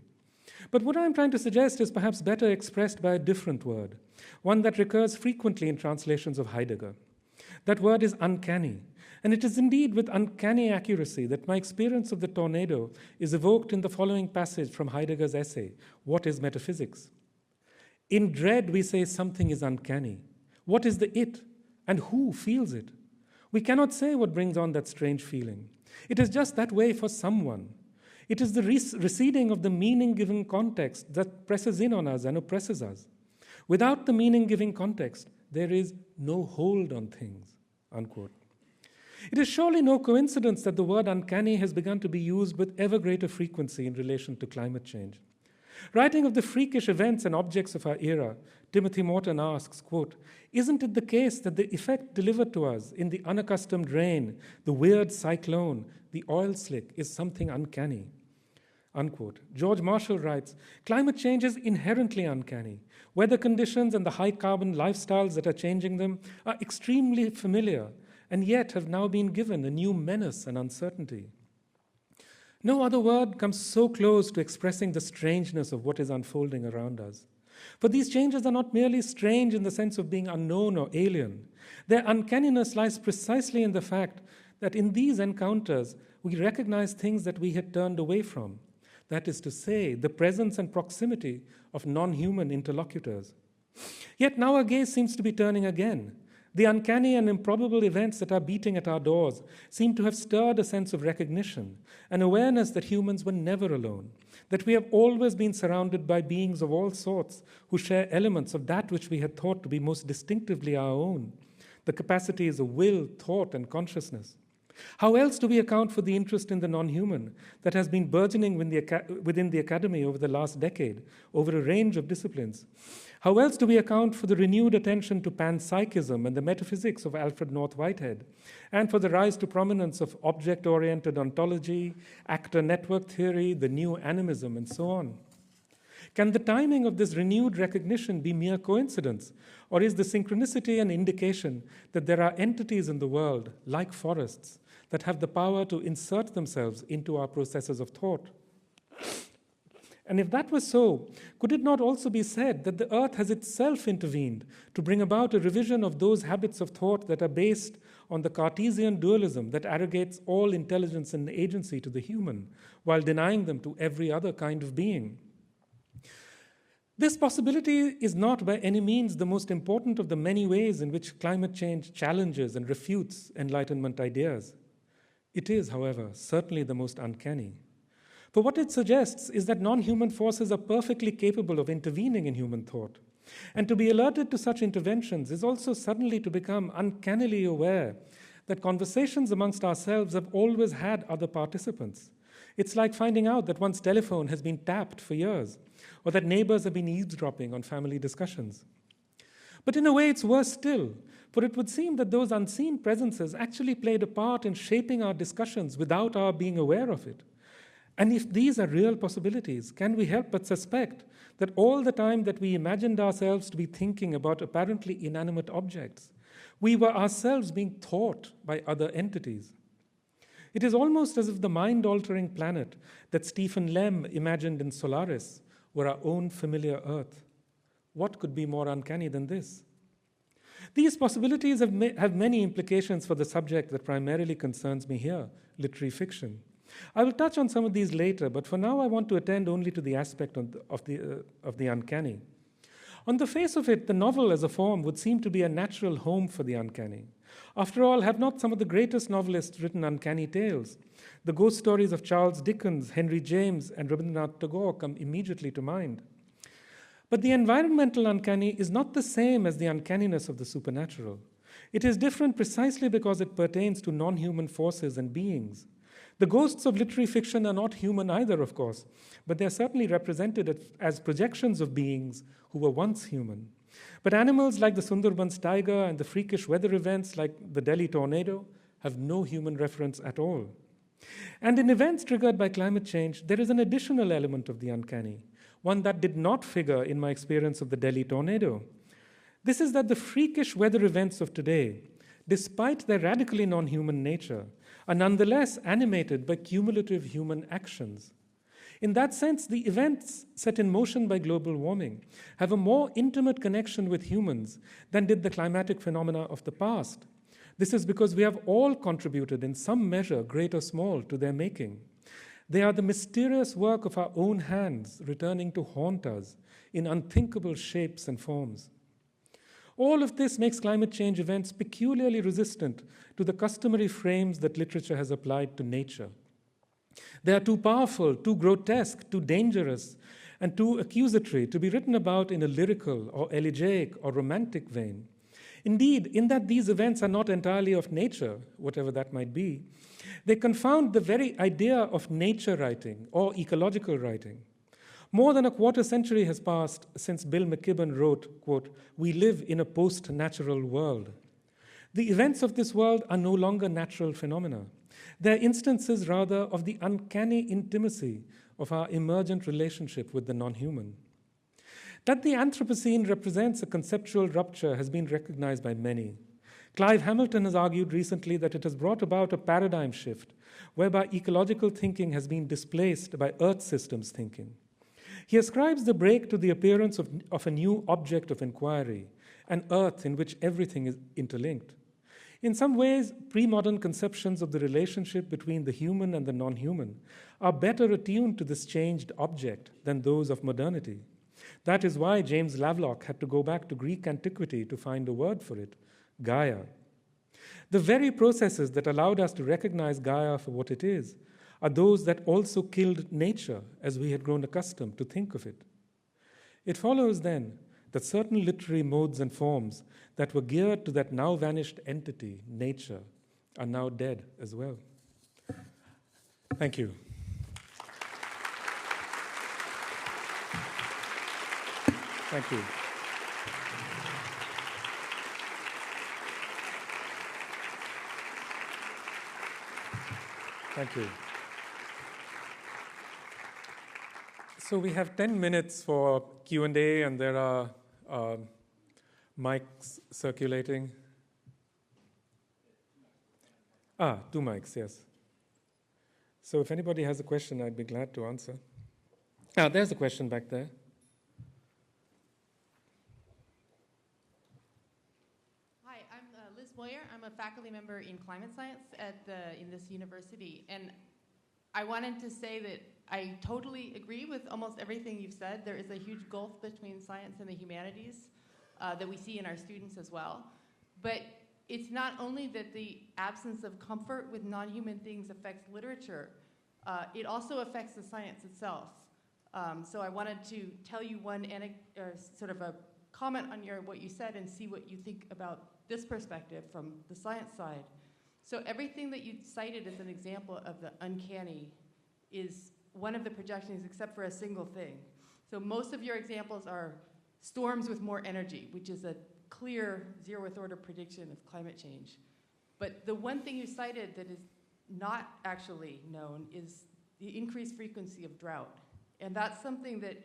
But what I'm trying to suggest is perhaps better expressed by a different word, one that recurs frequently in translations of Heidegger. That word is uncanny, and it is indeed with uncanny accuracy that my experience of the tornado is evoked in the following passage from Heidegger's essay, What is Metaphysics? In dread, we say something is uncanny. What is the it, and who feels it? We cannot say what brings on that strange feeling. It is just that way for someone. It is the receding of the meaning-given context that presses in on us and oppresses us. Without the meaning-giving context, there is no hold on things, unquote. It is surely no coincidence that the word uncanny has begun to be used with ever greater frequency in relation to climate change. Writing of the freakish events and objects of our era, Timothy Morton asks, quote, "Isn't it the case that the effect delivered to us in the unaccustomed rain, the weird cyclone, the oil slick is something uncanny?" Unquote. George Marshall writes, "Climate change is inherently uncanny. Weather conditions and the high-carbon lifestyles that are changing them are extremely familiar and yet have now been given a new menace and uncertainty." No other word comes so close to expressing the strangeness of what is unfolding around us. For these changes are not merely strange in the sense of being unknown or alien. Their uncanniness lies precisely in the fact that in these encounters, we recognize things that we had turned away from. That is to say, the presence and proximity of non-human interlocutors. Yet now our gaze seems to be turning again. The uncanny and improbable events that are beating at our doors seem to have stirred a sense of recognition, an awareness that humans were never alone, that we have always been surrounded by beings of all sorts who share elements of that which we had thought to be most distinctively our own, the capacities of will, thought, and consciousness. How else do we account for the interest in the non-human that has been burgeoning within the academy over the last decade, over a range of disciplines? How else do we account for the renewed attention to panpsychism and the metaphysics of Alfred North Whitehead, and for the rise to prominence of object-oriented ontology, actor network theory, the new animism, and so on? Can the timing of this renewed recognition be mere coincidence, or is the synchronicity an indication that there are entities in the world, like forests, that have the power to insert themselves into our processes of thought? And if that was so, could it not also be said that the earth has itself intervened to bring about a revision of those habits of thought that are based on the Cartesian dualism that arrogates all intelligence and agency to the human, while denying them to every other kind of being? This possibility is not by any means the most important of the many ways in which climate change challenges and refutes Enlightenment ideas. It is, however, certainly the most uncanny. For what it suggests is that non-human forces are perfectly capable of intervening in human thought. And to be alerted to such interventions is also suddenly to become uncannily aware that conversations amongst ourselves have always had other participants. It's like finding out that one's telephone has been tapped for years, or that neighbors have been eavesdropping on family discussions. But in a way, it's worse still, for it would seem that those unseen presences actually played a part in shaping our discussions without our being aware of it. And if these are real possibilities, can we help but suspect that all the time that we imagined ourselves to be thinking about apparently inanimate objects, we were ourselves being taught by other entities? It is almost as if the mind-altering planet that Stephen Lem imagined in Solaris were our own familiar Earth. What could be more uncanny than this? These possibilities have many implications for the subject that primarily concerns me here, literary fiction. I will touch on some of these later, but for now I want to attend only to the aspect of the uncanny. On the face of it, the novel as a form would seem to be a natural home for the uncanny. After all, have not some of the greatest novelists written uncanny tales? The ghost stories of Charles Dickens, Henry James, and Rabindranath Tagore come immediately to mind. But the environmental uncanny is not the same as the uncanniness of the supernatural. It is different precisely because it pertains to non-human forces and beings. The ghosts of literary fiction are not human either, of course, but they are certainly represented as projections of beings who were once human. But animals like the Sunderbans tiger and the freakish weather events like the Delhi tornado have no human reference at all. And in events triggered by climate change, there is an additional element of the uncanny, one that did not figure in my experience of the Delhi tornado. This is that the freakish weather events of today, despite their radically non-human nature, are nonetheless animated by cumulative human actions. In that sense, the events set in motion by global warming have a more intimate connection with humans than did the climatic phenomena of the past. This is because we have all contributed in some measure, great or small, to their making. They are the mysterious work of our own hands returning to haunt us in unthinkable shapes and forms. All of this makes climate change events peculiarly resistant to the customary frames that literature has applied to nature. They are too powerful, too grotesque, too dangerous, and too accusatory to be written about in a lyrical or elegiac or romantic vein. Indeed, in that these events are not entirely of nature, whatever that might be, they confound the very idea of nature writing or ecological writing. More than a quarter century has passed since Bill McKibben wrote, quote, "We live in a post-natural world." The events of this world are no longer natural phenomena. They're instances, rather, of the uncanny intimacy of our emergent relationship with the non-human. That the Anthropocene represents a conceptual rupture has been recognized by many. Clive Hamilton has argued recently that it has brought about a paradigm shift, whereby ecological thinking has been displaced by Earth systems thinking. He ascribes the break to the appearance of a new object of inquiry, an Earth in which everything is interlinked. In some ways, pre-modern conceptions of the relationship between the human and the non-human are better attuned to this changed object than those of modernity. That is why James Lovelock had to go back to Greek antiquity to find a word for it, Gaia. The very processes that allowed us to recognize Gaia for what it is are those that also killed nature as we had grown accustomed to think of it. It follows then that certain literary modes and forms that were geared to that now vanished entity, nature, are now dead as well. Thank you. Thank you. Thank you. So we have 10 minutes for Q&A, and there are mics circulating. Two mics, yes. So if anybody has a question, I'd be glad to answer. There's a question back there. Hi, I'm Liz Moyer. I'm a faculty member in climate science in this university. And I wanted to say that I totally agree with almost everything you've said. There is a huge gulf between science and the humanities that we see in our students as well. But it's not only that the absence of comfort with non-human things affects literature, it also affects the science itself. So I wanted to tell you one sort of a comment on what you said and see what you think about this perspective from the science side. So everything that you cited as an example of the uncanny is one of the projections except for a single thing. So most of your examples are storms with more energy, which is a clear zeroth order prediction of climate change. But the one thing you cited that is not actually known is the increased frequency of drought. And that's something that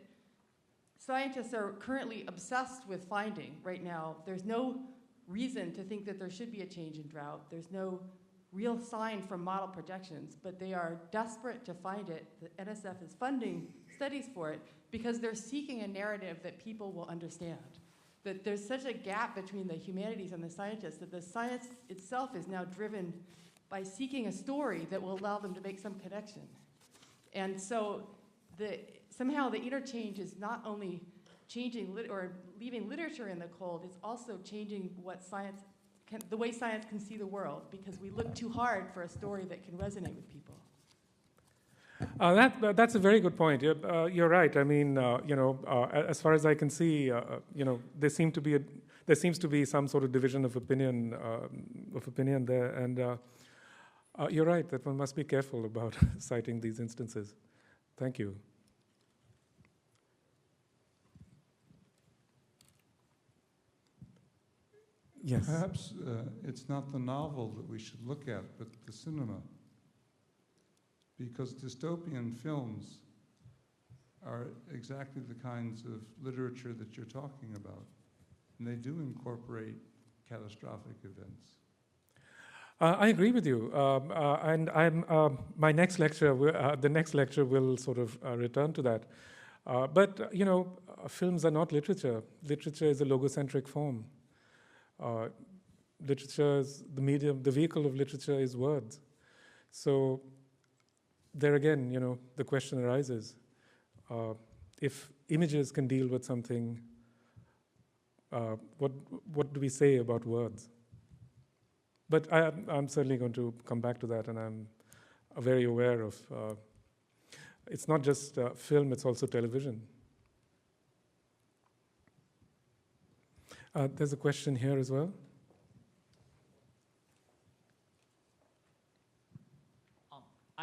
scientists are currently obsessed with finding right now. There's no reason to think that there should be a change in drought. There's no real sign from model projections, but they are desperate to find it. The NSF is funding studies for it because they're seeking a narrative that people will understand. That there's such a gap between the humanities and the scientists that the science itself is now driven by seeking a story that will allow them to make some connection. And so somehow the interchange is not only changing or leaving literature in the cold, it's also changing what the way science can see the world, because we look too hard for a story that can resonate with people. That's a very good point. You're right. I mean, as far as I can see, there seems to be some sort of division of opinion there, and you're right that one must be careful about citing these instances. Thank you. Yes. Perhaps it's not the novel that we should look at, but the cinema. Because dystopian films are exactly the kinds of literature that you're talking about. And they do incorporate catastrophic events. I agree with you. And my next lecture, the next lecture will sort of return to that. But, films are not literature. Literature is a logocentric form. Literature is the medium, the vehicle of literature is words. So there again, the question arises, if images can deal with something, what do we say about words? But I'm certainly going to come back to that, and I'm very aware of, it's not just film, it's also television. There's a question here as well.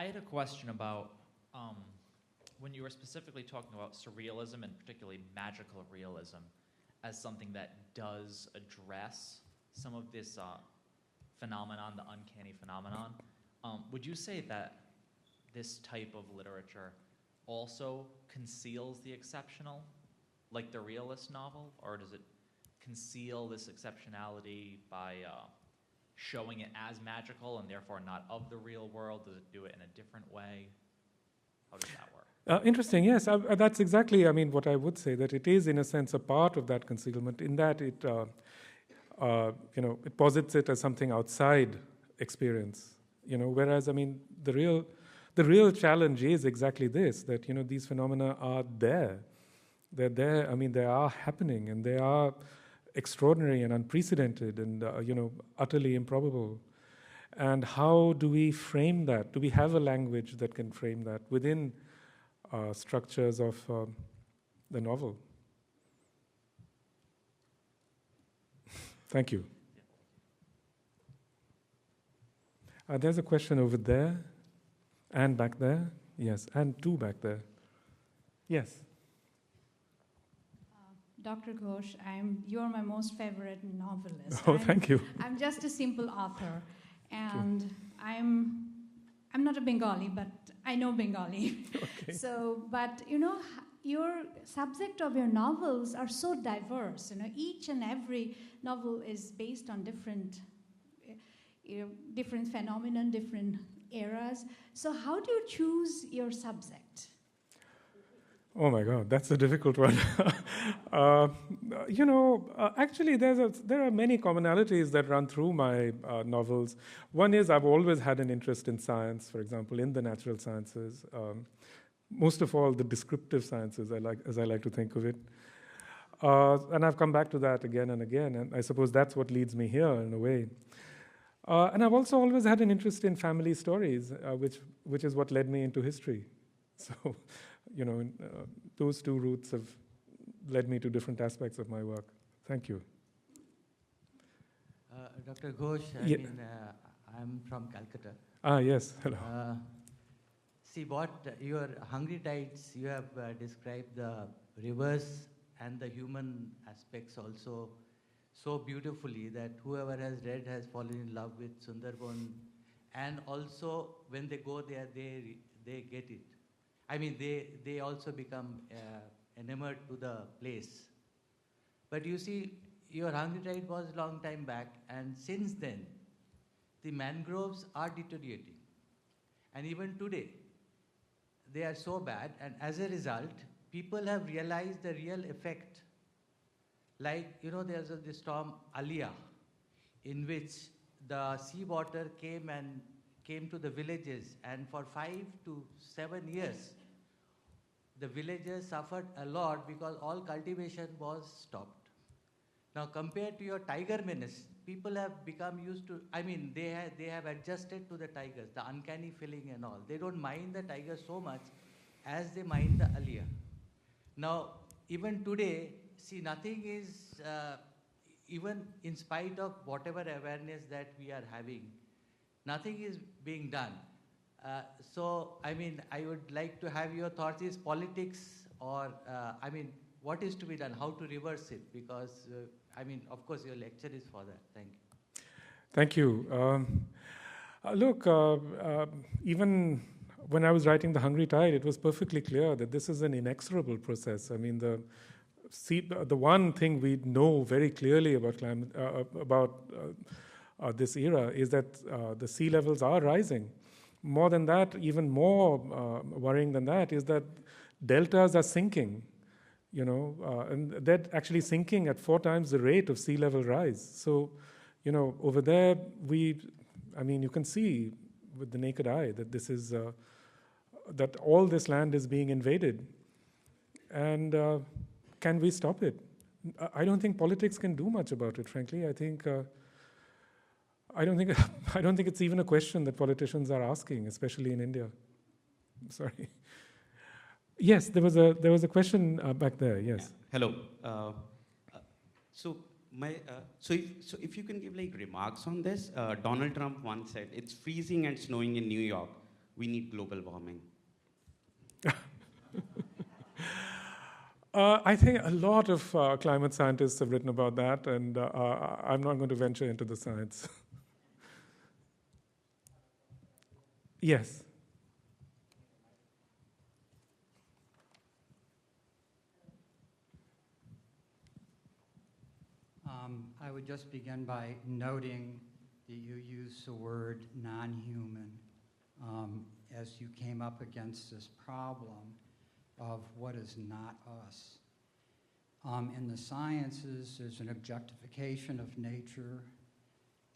had a question about when you were specifically talking about surrealism and particularly magical realism as something that does address some of this phenomenon, the uncanny phenomenon. Would you say that this type of literature also conceals the exceptional, like the realist novel, or does it conceal this exceptionality by showing it as magical and therefore not of the real world? Does it do it in a different way? How does that work? Interesting, yes. That's exactly, what I would say, that it is, in a sense, a part of that concealment, in that it, it posits it as something outside experience, whereas, the real challenge is exactly this, that, these phenomena are there. They're there, they are happening, and they are extraordinary and unprecedented and, utterly improbable. And how do we frame that? Do we have a language that can frame that within structures of the novel? Thank you. There's a question over there, and back there. Yes, and two back there. Yes. Dr. Ghosh, you're my most favorite novelist. Oh, thank you. I'm just a simple author, and I'm not a Bengali, but I know Bengali. Okay. So, but your subject of your novels are so diverse. Each and every novel is based on different phenomenon, different eras. So, how do you choose your subject? Oh my God, that's a difficult one. Actually, there are many commonalities that run through my novels. One is I've always had an interest in science, for example, in the natural sciences. Most of all, the descriptive sciences, as I like to think of it. And I've come back to that again and again, and I suppose that's what leads me here in a way. And I've also always had an interest in family stories, which is what led me into history. So, those two routes have led me to different aspects of my work. Thank you. Dr. Ghosh, I'm from Calcutta. Yes, hello. See what your Hungry Tides, you have described the rivers and the human aspects also so beautifully that whoever has read has fallen in love with Sunderbans, and also when they go there, they get it. They also become enamored to the place. But you see, your Hungry Tide was a long time back, and since then, the mangroves are deteriorating. And even today, they are so bad, and as a result, people have realized the real effect. Like, there's the storm Alia, in which the seawater came to the villages, and for 5 to 7 years, the villagers suffered a lot because all cultivation was stopped. Now, compared to your tiger menace, people have become used to, they have adjusted to the tigers, the uncanny feeling and all. They don't mind the tigers so much as they mind the Alia. Now, even today, see, nothing is, even in spite of whatever awareness that we are having, nothing is being done. I would like to have your thoughts. Is politics or, what is to be done? How to reverse it? Because, of course, your lecture is for that. Thank you. Thank you. Look, even when I was writing The Hungry Tide, it was perfectly clear that this is an inexorable process. The one thing we know very clearly about climate, this era is that the sea levels are rising. More than that, even more worrying than that, is that deltas are sinking, and they're actually sinking at 4 times the rate of sea level rise. So, over there, you can see with the naked eye that this is, that all this land is being invaded. And can we stop it? I don't think politics can do much about it, frankly. I don't think it's even a question that politicians are asking, especially in India. I'm sorry. Yes, there was a question back there. Yes. Yeah. Hello. So if you can give remarks on this, Donald Trump once said it's freezing and snowing in New York, we need global warming? I think a lot of climate scientists have written about that, and I'm not going to venture into the science. Yes. I would just begin by noting that you used the word non-human as you came up against this problem of what is not us. In the sciences, there's an objectification of nature,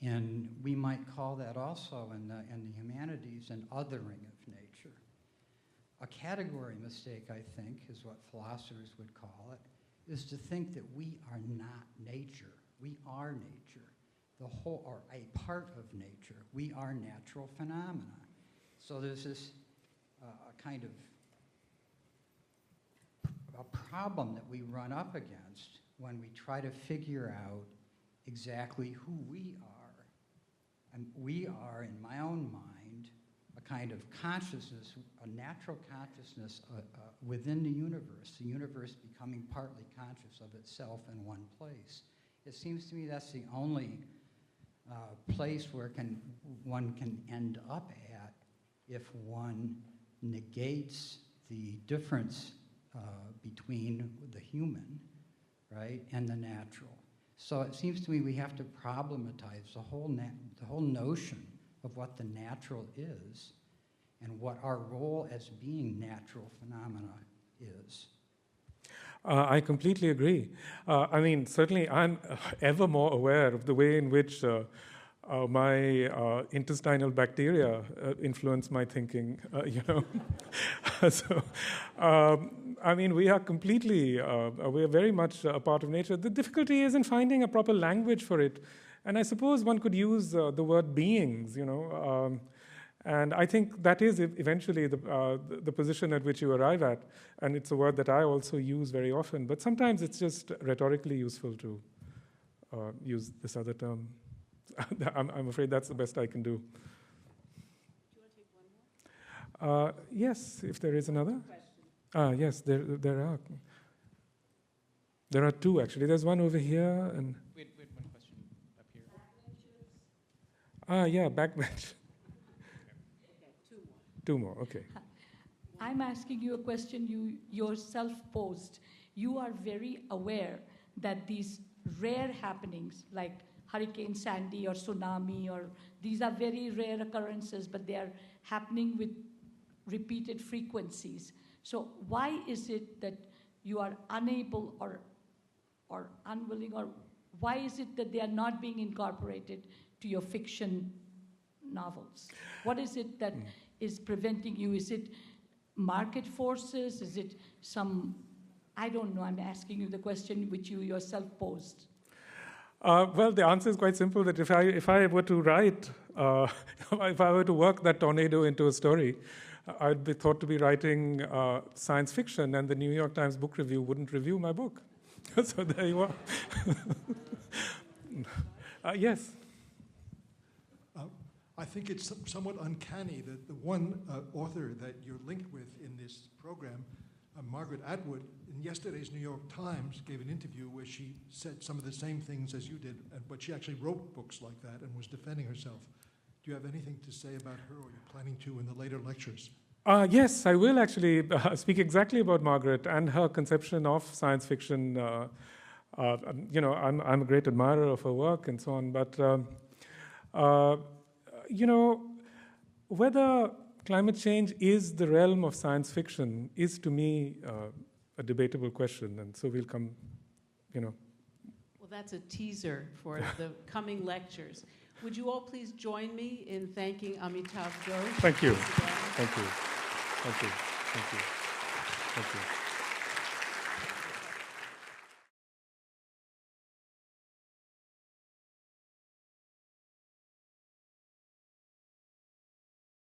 and we might call that also in the humanities an othering of nature. A category mistake, I think, is what philosophers would call it, is to think that we are not nature. We are nature, the whole, or a part of nature. We are natural phenomena. So there's this kind of a problem that we run up against when we try to figure out exactly who we are. And we are, in my own mind, a kind of consciousness, a natural consciousness within the universe becoming partly conscious of itself in one place. It seems to me that's the only place where one can end up at if one negates the difference between the human, right, and the natural. So it seems to me we have to problematize the whole notion of what the natural is and what our role as being natural phenomena is. I completely agree. I mean, certainly I'm ever more aware of the way in which my intestinal bacteria influence my thinking, you know. So, I mean, we are completely, we are very much a part of nature. The difficulty is in finding a proper language for it. And I suppose one could use the word beings, you know. And I think that is eventually the position at which you arrive at. And it's a word that I also use very often. But sometimes it's just rhetorically useful to use this other term. I'm afraid that's the best I can do. Do you want to take one more? Yes, if there is another. Yes, there are. There are two, actually. There's one over here. And wait, one question up here. Yeah, backbench. Okay, two more, okay. I'm asking you a question you yourself posed. You are very aware that these rare happenings, like Hurricane Sandy or tsunami, or these are very rare occurrences, but they are happening with repeated frequencies. So why is it that you are unable or unwilling, or why is it that they are not being incorporated to your fiction novels? What is it that is preventing you? Is it market forces? Is it some, I don't know, I'm asking you the question which you yourself posed. Well, the answer is quite simple, that if I were to write, if I were to work that tornado into a story, I'd be thought to be writing science fiction, and the New York Times Book Review wouldn't review my book. So there you are. Yes? I think it's somewhat uncanny that the one author that you're linked with in this program, Margaret Atwood, in yesterday's New York Times gave an interview where she said some of the same things as you did, but she actually wrote books like that and was defending herself. Do you have anything to say about her, or you're planning to in the later lectures? Yes, I will actually speak exactly about Margaret and her conception of science fiction. You know, I'm a great admirer of her work and so on, but you know, whether climate change is the realm of science fiction is, to me, a debatable question, and so we'll come, you know. Well, that's a teaser for the coming lectures. Would you all please join me in thanking Amitav Ghosh? Thank you. Thank you. Thank you. Thank you. Thank you.